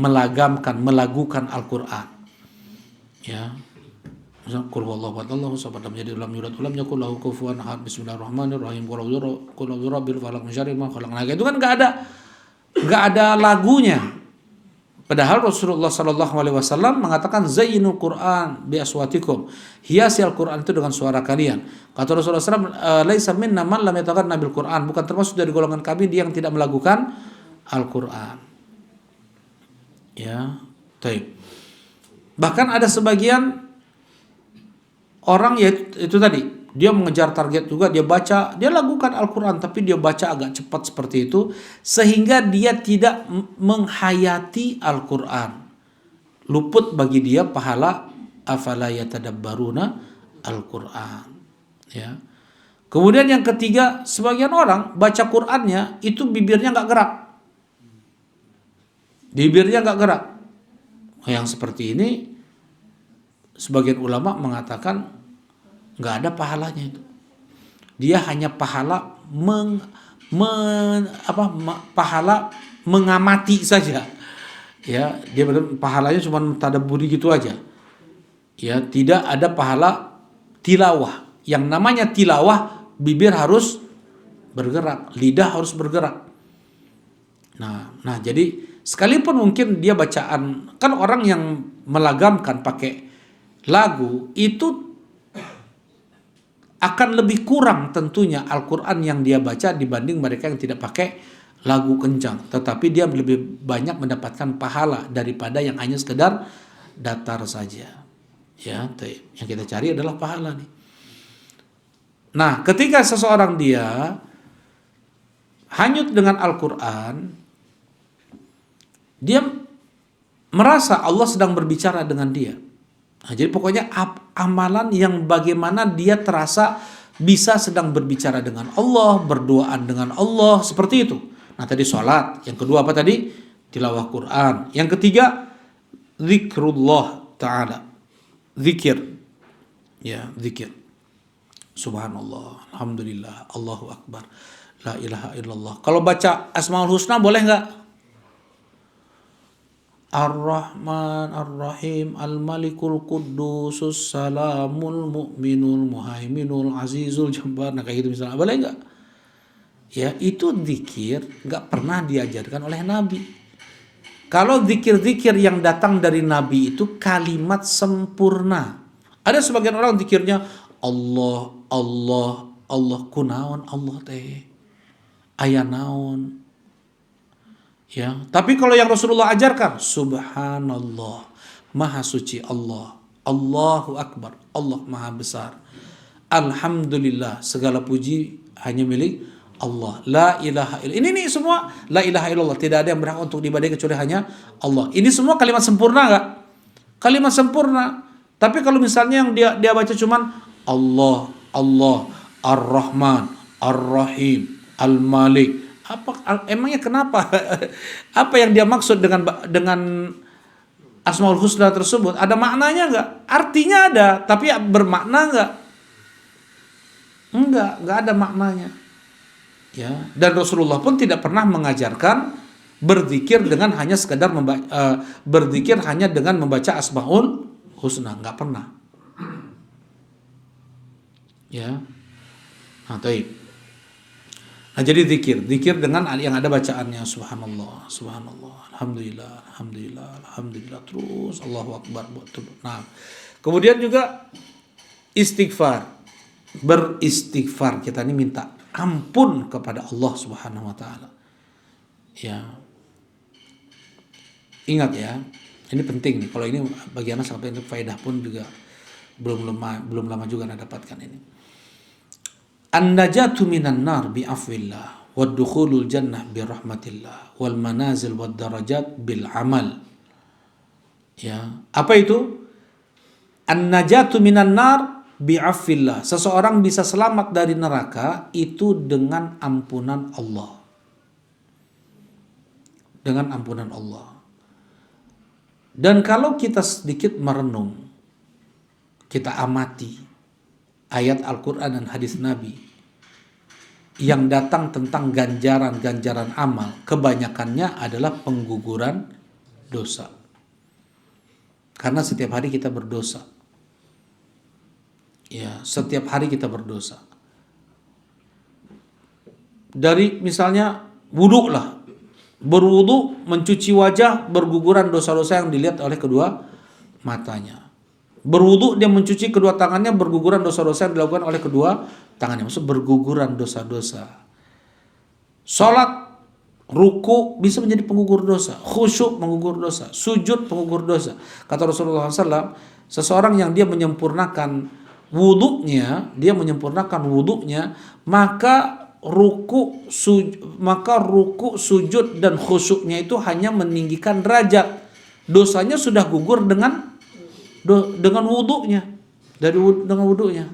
Melagamkan, melagukan Al-Quran. Ya. Qul huwallahu ahad, Allahu samad, lam yalid walam yulad walam yakul lahu kufuwan ahad. Bismillahirrahmanirrahim. Qul a'udzu birabbil falaq min syarri ma khalaq. Nah, itu kan enggak ada lagunya. Padahal Rasulullah sallallahu alaihi wasallam mengatakan zayyinul Qur'an bi aswatikum. Hiasi Al-Qur'an itu dengan suara kalian. Kata Rasulullah SAW, laisa minna man lam yataghanna bil Qur'an, bukan termasuk dari golongan kami dia yang tidak melakukan Al-Qur'an. Ya, baik. Bahkan ada sebagian orang ya itu tadi, dia mengejar target juga, dia baca, dia lakukan Al-Quran, tapi dia baca agak cepat seperti itu, sehingga dia tidak menghayati Al-Quran. Luput bagi dia pahala afala yatadabbaruna Al-Quran. Ya. Kemudian yang ketiga, sebagian orang baca Qurannya itu bibirnya nggak gerak. Bibirnya nggak gerak. Yang seperti ini, sebagian ulama mengatakan nggak ada pahalanya itu. Dia hanya pahala pahala mengamati saja. Ya, dia pahalanya cuma tadabburi gitu aja. Ya, tidak ada pahala tilawah. Yang namanya tilawah, bibir harus bergerak, lidah harus bergerak. Nah, jadi sekalipun mungkin dia bacaan, kan orang yang melagamkan pakai lagu itu akan lebih kurang tentunya Al-Quran yang dia baca dibanding mereka yang tidak pakai lagu kencang. Tetapi dia lebih banyak mendapatkan pahala daripada yang hanya sekedar datar saja. Ya, yang kita cari adalah pahala nih. Nah, ketika seseorang dia hanyut dengan Al-Quran, dia merasa Allah sedang berbicara dengan dia. Nah, jadi pokoknya amalan yang bagaimana dia terasa bisa sedang berbicara dengan Allah, berduaan dengan Allah, seperti itu. Nah, tadi sholat. Yang kedua apa tadi? Tilawah Quran. Yang ketiga, zikrullah ta'ala. Zikir. Ya, zikir. Subhanallah, alhamdulillah, Allahu Akbar, la ilaha illallah. Kalau baca Asmaul Husna boleh nggak? Ar-Rahman, Ar-Rahim, Al-Malikul Quddusus, Salamul Mu'minul Muhaiminul Azizul Jabbar. Nah, kayak gitu misalnya, boleh nggak? Ya, itu zikir nggak pernah diajarkan oleh Nabi. Kalau zikir-zikir yang datang dari Nabi itu kalimat sempurna. Ada sebagian orang zikirnya Allah, Allah, Allah, kunaon Allah teh, aya naon. Ya, tapi kalau yang Rasulullah ajarkan, Subhanallah, Maha Suci Allah, Allahu Akbar, Allah Maha Besar, Alhamdulillah, segala puji hanya milik Allah, la ilaha illallah. Ini nih semua la ilaha illallah, tidak ada yang berhak untuk diibadahi kecuali hanya Allah. Ini semua kalimat sempurna nggak? Kalimat sempurna. Tapi kalau misalnya yang dia baca cuman Allah, Allah, Ar-Rahman, Ar-Rahim, Al-Malik. Emangnya kenapa? Apa yang dia maksud dengan Asmaul Husna tersebut? Ada maknanya nggak? Artinya ada, tapi bermakna nggak? Enggak ada maknanya. Ya, dan Rasulullah pun tidak pernah mengajarkan berzikir dengan hanya sekedar berzikir hanya dengan membaca Asmaul Husna, nggak pernah. Ya. Nah, taib. Nah, jadi zikir dengan yang ada bacaannya, subhanallah, subhanallah, alhamdulillah, alhamdulillah, alhamdulillah, terus Allahu Akbar. Nah, kemudian juga istighfar, beristighfar, kita ini minta ampun kepada Allah Subhanahu wa taala. Ya. Ingat ya, Ini penting nih. Kalau ini bagi anak sampai untuk faedah pun juga belum lama juga Anda dapatkan ini. An-najatu minan nar bi afwillah wad dukhulul jannah bi rahmatillah wal manazil wad darajat bil amal. Ya, apa itu? An-najatu minan nar bi afwillah. Seseorang bisa selamat dari neraka itu dengan ampunan Allah. Dengan ampunan Allah. Dan kalau kita sedikit merenung, kita amati ayat Al-Quran dan hadis Nabi yang datang tentang ganjaran-ganjaran amal, kebanyakannya adalah pengguguran dosa. Karena setiap hari kita berdosa. Ya, setiap hari kita berdosa. Dari misalnya wudhu lah. Berwudhu, mencuci wajah, berguguran dosa-dosa yang dilihat oleh kedua matanya. Berwudhu, dia mencuci kedua tangannya, berguguran dosa-dosa yang dilakukan oleh kedua tangannya. Maksud berguguran dosa-dosa. Salat, ruku bisa menjadi penggugur dosa. Khusyuk penggugur dosa. Sujud penggugur dosa. Kata Rasulullah SAW, seseorang yang dia menyempurnakan wudhunya, maka ruku, sujud dan khusyuknya itu hanya meninggikan derajat. Dosanya sudah gugur dengan wudhunya, dengan wudhunya.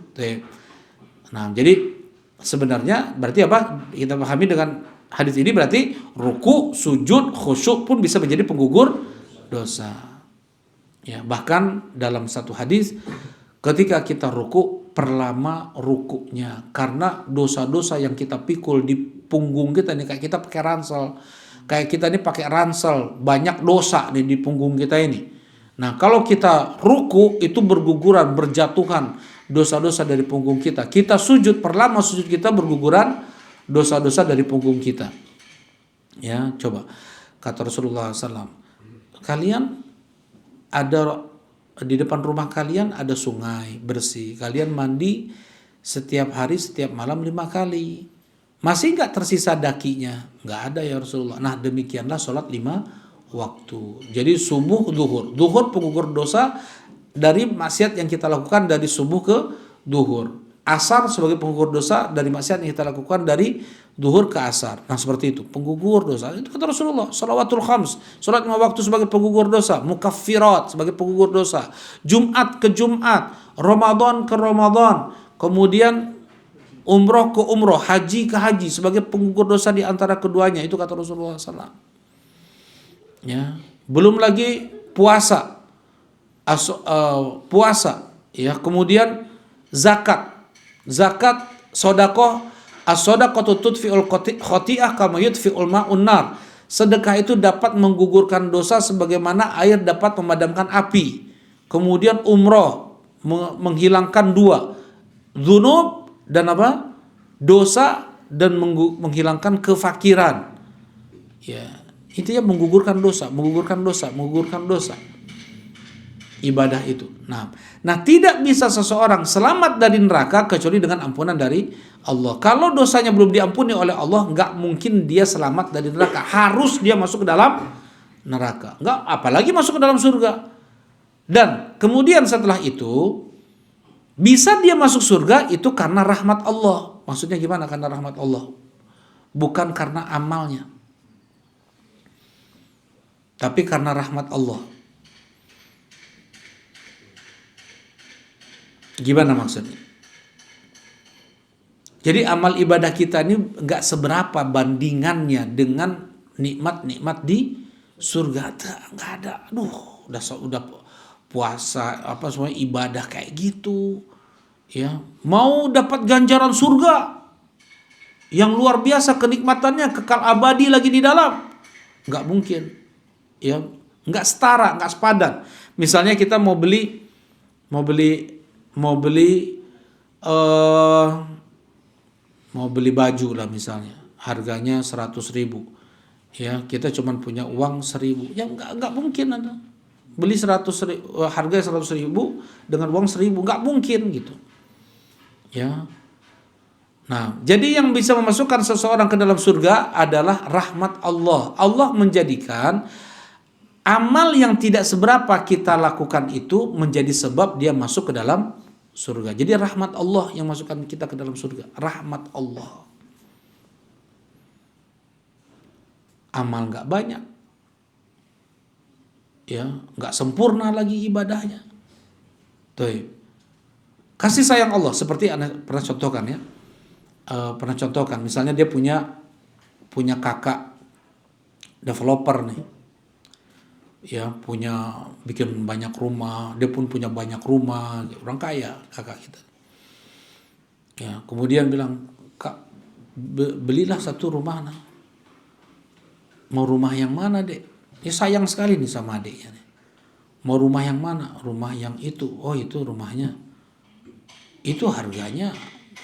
Nah, jadi sebenarnya berarti apa? Kita pahami dengan hadis ini berarti ruku, sujud, khusyuk pun bisa menjadi penggugur dosa. Ya, bahkan dalam satu hadis ketika kita ruku, perlama rukunya, karena dosa-dosa yang kita pikul di punggung kita nih, kayak kita pakai ransel, kayak kita ini pakai ransel, banyak dosa nih di punggung kita ini. Nah, kalau kita ruku itu berguguran, berjatuhan dosa-dosa dari punggung kita. Kita sujud, perlama sujud kita berguguran dosa-dosa dari punggung kita. Ya, coba kata Rasulullah SAW, kalian ada di depan rumah kalian ada sungai bersih, kalian mandi setiap hari, setiap malam 5 kali, masih nggak tersisa dakinya? Nggak ada ya Rasulullah. Nah, demikianlah sholat 5 waktu. Jadi subuh, duhur penggugur dosa dari maksiat yang kita lakukan dari subuh ke duhur. Asar sebagai penggugur dosa dari maksiat yang kita lakukan dari duhur ke asar. Nah, seperti itu, penggugur dosa. Itu kata Rasulullah, shalawatul khams, salat 5 waktu sebagai penggugur dosa, mukaffirat sebagai penggugur dosa, Jumat ke Jumat, Ramadan ke Ramadan, kemudian umroh ke umroh, haji ke haji sebagai penggugur dosa di antara keduanya. Itu kata Rasulullah SAW. Ya, belum lagi puasa, ya, kemudian zakat, sedekah, as-sadaqatu tudfi'ul khati'ah kama yudfi'ul ma'un nar. Sedekah itu dapat menggugurkan dosa sebagaimana air dapat memadamkan api. Kemudian umroh menghilangkan 2, dzunub dan apa? Dosa, dan menghilangkan kefakiran. Ya, intinya menggugurkan dosa. Ibadah itu. Nah, tidak bisa seseorang selamat dari neraka kecuali dengan ampunan dari Allah. Kalau dosanya belum diampuni oleh Allah, nggak mungkin dia selamat dari neraka. Harus dia masuk ke dalam neraka. Nggak, apalagi masuk ke dalam surga. Dan kemudian setelah itu, bisa dia masuk surga itu karena rahmat Allah. Maksudnya gimana? Karena rahmat Allah. Bukan karena amalnya. Tapi karena rahmat Allah. Gimana maksudnya? Jadi amal ibadah kita ini nggak seberapa bandingannya dengan nikmat-nikmat di surga. Nggak ada. Aduh, udah puasa apa semua ibadah kayak gitu. Ya, mau dapat ganjaran surga yang luar biasa kenikmatannya, kekal abadi lagi di dalam, nggak mungkin. Ya, nggak setara, nggak sepadan. Misalnya kita mau beli baju lah misalnya, harganya 100.000, ya kita cuma punya uang 1.000, ya nggak mungkin ada beli 100.000, harga 100.000 dengan uang 1.000, nggak mungkin gitu, ya. Nah, jadi yang bisa memasukkan seseorang ke dalam surga adalah rahmat Allah. Allah menjadikan amal yang tidak seberapa kita lakukan itu menjadi sebab dia masuk ke dalam surga. Jadi rahmat Allah yang masukkan kita ke dalam surga. Rahmat Allah. Amal nggak banyak, ya nggak sempurna lagi ibadahnya. Tuh, kasih sayang Allah seperti Anda pernah contohkan ya. Pernah contohkan, misalnya dia punya kakak developer nih, ya punya bikin banyak rumah, dia pun punya banyak rumah, orang kaya kakak kita. Ya kemudian bilang, kak belilah satu rumah, nah. Mau rumah yang mana dek? Dia sayang sekali nih sama adiknya nih. Mau rumah yang mana? Rumah yang itu. Oh itu rumahnya. Itu harganya,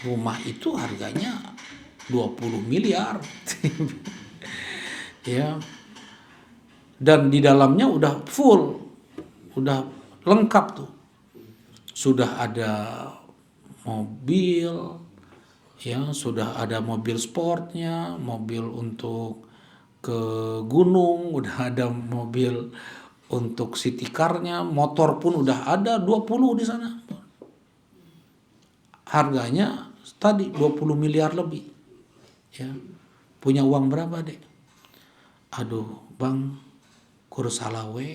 rumah itu harganya 20 miliar. Ya. Dan di dalamnya udah full, udah lengkap tuh. Sudah ada mobil, ya sudah ada mobil sportnya, mobil untuk ke gunung, udah ada mobil untuk city car-nya, motor pun udah ada 20 di sana. Harganya tadi 20 miliar lebih. Ya. Punya uang berapa, Dek? Aduh, Bang, kurus salawe,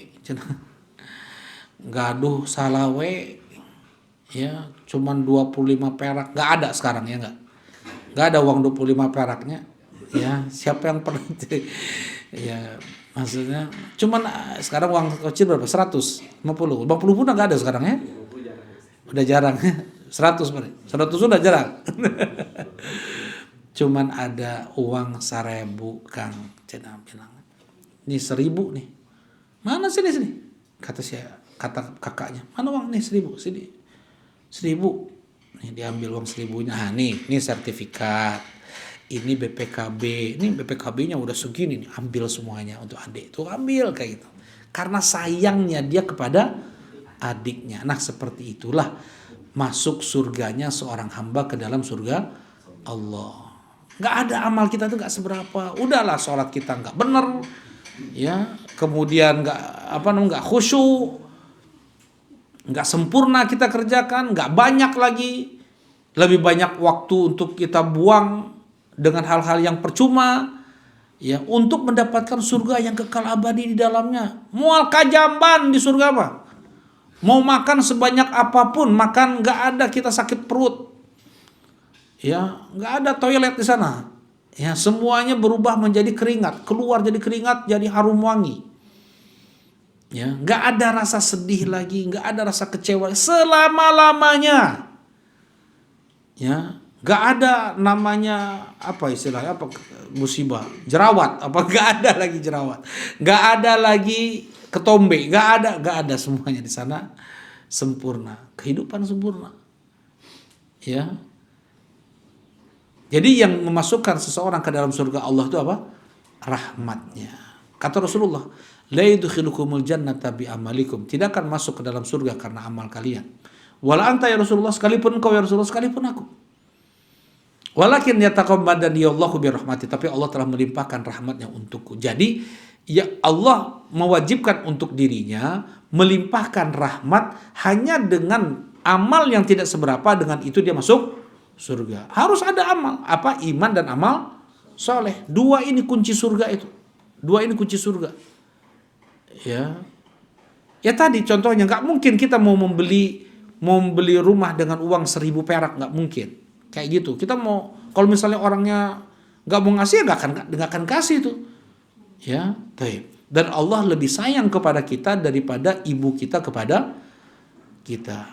gaduh salawe, ya, cuman 25 perak. Nggak ada sekarang ya, nggak ada uang 25 peraknya. Ya, siapa yang pernah ya, maksudnya cuman sekarang uang kecil berapa? 150 pun nggak ada sekarang ya. Udah jarang. 100 sudah jarang. Cuman ada uang 1.000, Kang. Cina bilang, ini 1.000 nih. Mana sini? Kata kakaknya, mana uang nih 1.000? Sini. 1.000. Nih diambil uang 1.000-nya. Ah, ini sertifikat. Ini BPKB, ini BPKB-nya udah segini nih, ambil semuanya untuk adik. Tuh ambil kayak gitu. Karena sayangnya dia kepada adiknya. Nah, seperti itulah masuk surganya seorang hamba ke dalam surga Allah. Nggak ada amal kita tuh nggak seberapa. Udahlah sholat kita nggak bener, ya. Kemudian nggak khusyuk, nggak sempurna kita kerjakan, nggak banyak lagi. Lebih banyak waktu untuk kita buang dengan hal-hal yang percuma, ya, untuk mendapatkan surga yang kekal abadi di dalamnya. Mual kajamban di surga apa? Mau makan sebanyak apapun, makan nggak ada kita sakit perut, ya, nggak ada toilet di sana, ya, semuanya berubah menjadi keringat, keluar jadi keringat, jadi harum wangi, ya, nggak ada rasa sedih lagi, nggak ada rasa kecewa selama-lamanya, ya. Gak ada namanya apa istilahnya, apa musibah, jerawat, apa gak ada lagi jerawat, gak ada lagi ketombe, gak ada semuanya di sana sempurna, kehidupan sempurna, ya. Jadi yang memasukkan seseorang ke dalam surga Allah itu apa? Rahmatnya. Kata Rasulullah, la yudkhilukumul jannata bi amalikum, tidak akan masuk ke dalam surga karena amal kalian. Wala anta ya Rasulullah, sekalipun engkau ya Rasulullah, sekalipun aku. Walakin yataqabbadan Allahu bi rahmati, tapi Allah telah melimpahkan rahmatnya untukku. Jadi ya Allah mewajibkan untuk dirinya melimpahkan rahmat hanya dengan amal yang tidak seberapa, dengan itu dia masuk surga. Harus ada amal, apa? Iman dan amal soleh. Dua ini kunci surga itu. Dua ini kunci surga. Ya. Ya tadi contohnya, nggak mungkin kita mau membeli rumah dengan uang 1.000 perak, nggak mungkin. Kayak gitu. Kita mau, kalau misalnya orangnya nggak mau ngasih, ya nggak akan kasih itu. Ya, taib. Dan Allah lebih sayang kepada kita daripada ibu kita kepada kita.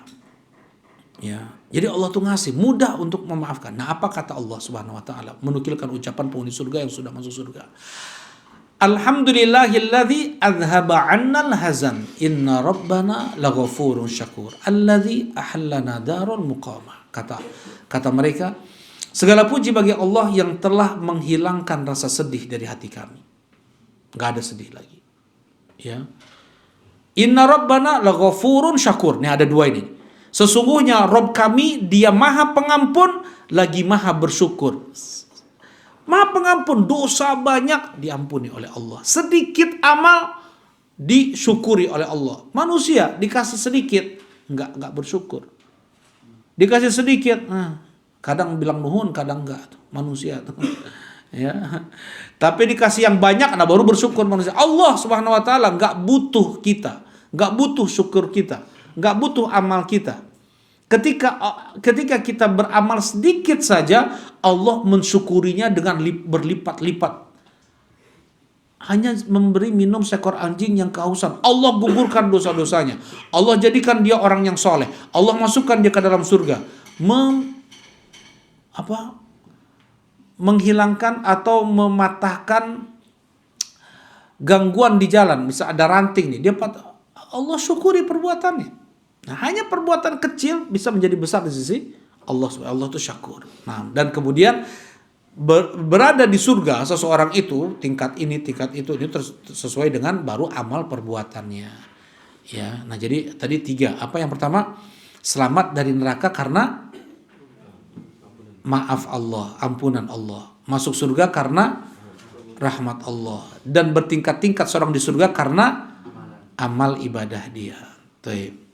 Ya. Jadi Allah tuh ngasih, mudah untuk memaafkan. Nah, apa kata Allah Subhanahu wa taala? Menukilkan ucapan penghuni surga yang sudah masuk surga. Alhamdulillahilladzi azhaba 'annal hazan. Inna rabbana laghafurun syakur. Alladzi ahallana darul muqamah. Kata mereka, segala puji bagi Allah yang telah menghilangkan rasa sedih dari hati kami. Gak ada sedih lagi. Ya. Inna rabbana laghafurun syakur. Ini ada dua ini. Sesungguhnya Rabb kami, dia maha pengampun lagi maha bersyukur. Maha pengampun, dosa banyak diampuni oleh Allah. Sedikit amal disyukuri oleh Allah. Manusia dikasih sedikit, nggak bersyukur. Dikasih sedikit, kadang bilang nuhun, kadang enggak. Manusia tuh. Ya. Tapi dikasih yang banyak, nah baru bersyukur manusia. Allah Subhanahu wa taala nggak butuh kita, nggak butuh syukur kita, nggak butuh amal kita. Ketika kita beramal sedikit saja, Allah mensyukurinya dengan berlipat-lipat. Hanya memberi minum seekor anjing yang kehausan, Allah gugurkan dosa-dosanya. Allah jadikan dia orang yang soleh. Allah masukkan dia ke dalam surga. Menghilangkan atau mematahkan gangguan di jalan. Bisa ada ranting nih, Allah syukuri perbuatannya. Nah, hanya perbuatan kecil bisa menjadi besar di sisi Allah. Allah itu syakur. Nah, dan kemudian berada di surga seseorang itu tingkat ini sesuai dengan baru amal perbuatannya. Ya, nah jadi tadi 3. Apa yang pertama? Selamat dari neraka karena maaf Allah, ampunan Allah. Masuk surga karena rahmat Allah. Dan bertingkat-tingkat seorang di surga karena amal ibadah dia. Taib.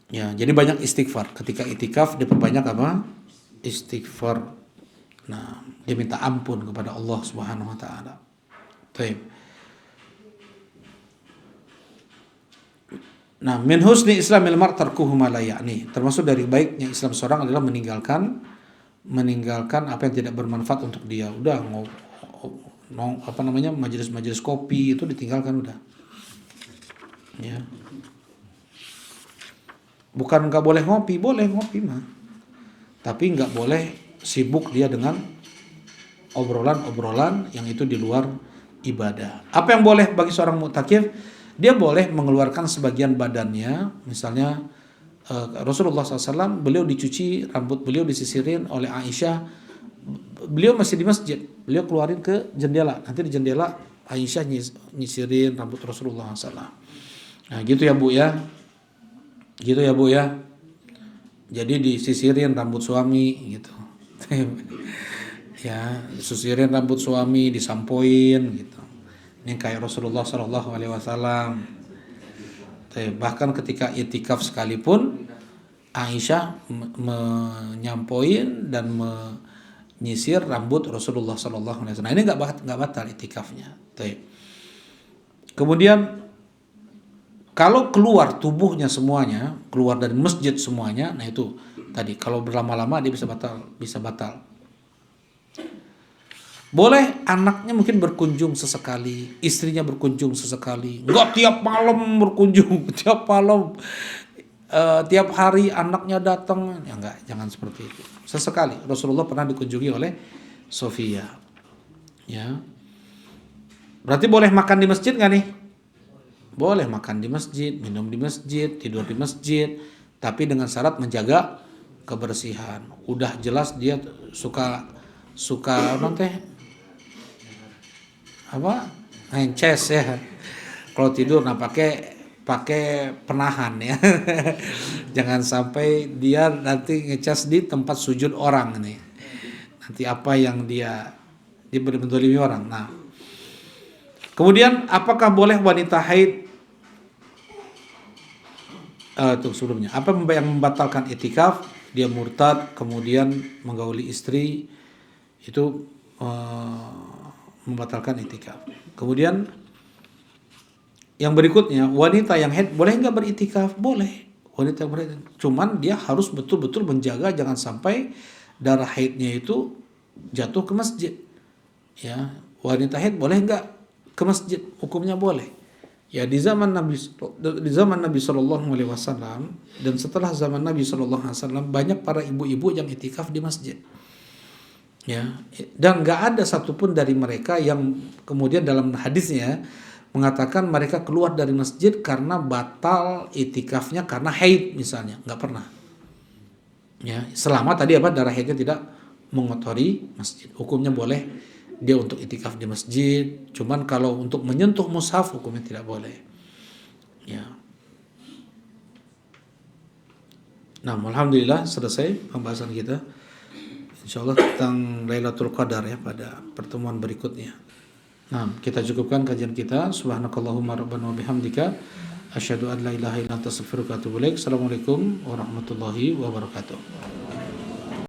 Ya, jadi banyak istighfar. Ketika itikaf dia perbanyak apa? Istighfar. Nah, dia minta ampun kepada Allah Subhanahu wa taala. Taib. Nah, min husni islamil mar tarkuhu ma la ya'ni. Termasuk dari baiknya Islam seorang adalah meninggalkan apa yang tidak bermanfaat untuk dia. Udah majelis-majelis kopi itu ditinggalkan udah. Ya. Bukan nggak boleh ngopi, boleh ngopi mah. Tapi nggak boleh sibuk dia dengan obrolan-obrolan yang itu di luar ibadah. Apa yang boleh bagi seorang mu'takif? Dia boleh mengeluarkan sebagian badannya, misalnya Rasulullah SAW, beliau dicuci, rambut beliau disisirin oleh Aisyah, beliau masih di masjid, beliau keluarin ke jendela, nanti di jendela Aisyah nyisirin rambut Rasulullah SAW. Nah gitu ya Bu ya, jadi disisirin rambut suami gitu. Ya, disisirin rambut suami, disampoin gitu. Ini kayak Rasulullah Shallallahu Alaihi Wasallam. Bahkan ketika itikaf sekalipun, Aisyah menyampoin dan menyisir rambut Rasulullah Shallallahu Alaihi Wasallam. Nah, ini nggak batal itikafnya. Kemudian kalau keluar tubuhnya semuanya, keluar dari masjid semuanya, nah itu tadi kalau berlama-lama dia bisa batal. Boleh anaknya mungkin berkunjung sesekali, istrinya berkunjung sesekali, nggak tiap malam berkunjung, tiap malam, tiap hari anaknya datang, ya enggak, jangan seperti itu. Sesekali. Rasulullah pernah dikunjungi oleh Sofia, ya. Berarti boleh makan di masjid nggak nih? Boleh makan di masjid, minum di masjid, tidur di masjid, tapi dengan syarat menjaga kebersihan. Udah jelas dia suka ngences ya. Kalau tidur pakai penahan ya. Jangan sampai dia nanti ngecas di tempat sujud orang nih. Nanti apa yang dia mendolimi orang. Nah, kemudian apakah boleh wanita haid sebelumnya apa yang membatalkan itikaf? Dia murtad kemudian menggauli istri, itu membatalkan itikaf. Kemudian yang berikutnya, wanita yang haid boleh nggak beritikaf? Boleh. Wanita yang haid, cuman dia harus betul-betul menjaga jangan sampai darah haidnya itu jatuh ke masjid. Ya, wanita haid boleh nggak ke masjid? Hukumnya boleh. Ya di zaman Nabi Shallallahu Alaihi Wasallam dan setelah zaman Nabi Shallallahu Alaihi Wasallam banyak para ibu-ibu yang itikaf di masjid. Ya, dan nggak ada satupun dari mereka yang kemudian dalam hadisnya mengatakan mereka keluar dari masjid karena batal itikafnya karena haid misalnya, nggak pernah. Ya, selama tadi darah haidnya tidak mengotori masjid, hukumnya boleh dia untuk itikaf di masjid. Cuman kalau untuk menyentuh mushaf hukumnya tidak boleh. Ya. Nah, alhamdulillah selesai pembahasan kita. Insyaallah tentang Lailatul Qadar ya pada pertemuan berikutnya. Nah, kita cukupkan kajian kita. Subhanakallahumma rabbana wa bihamdika asyhadu an la ilaha illa anta astaghfiruka wa atubu ilaik. Assalamualaikum warahmatullahi wabarakatuh.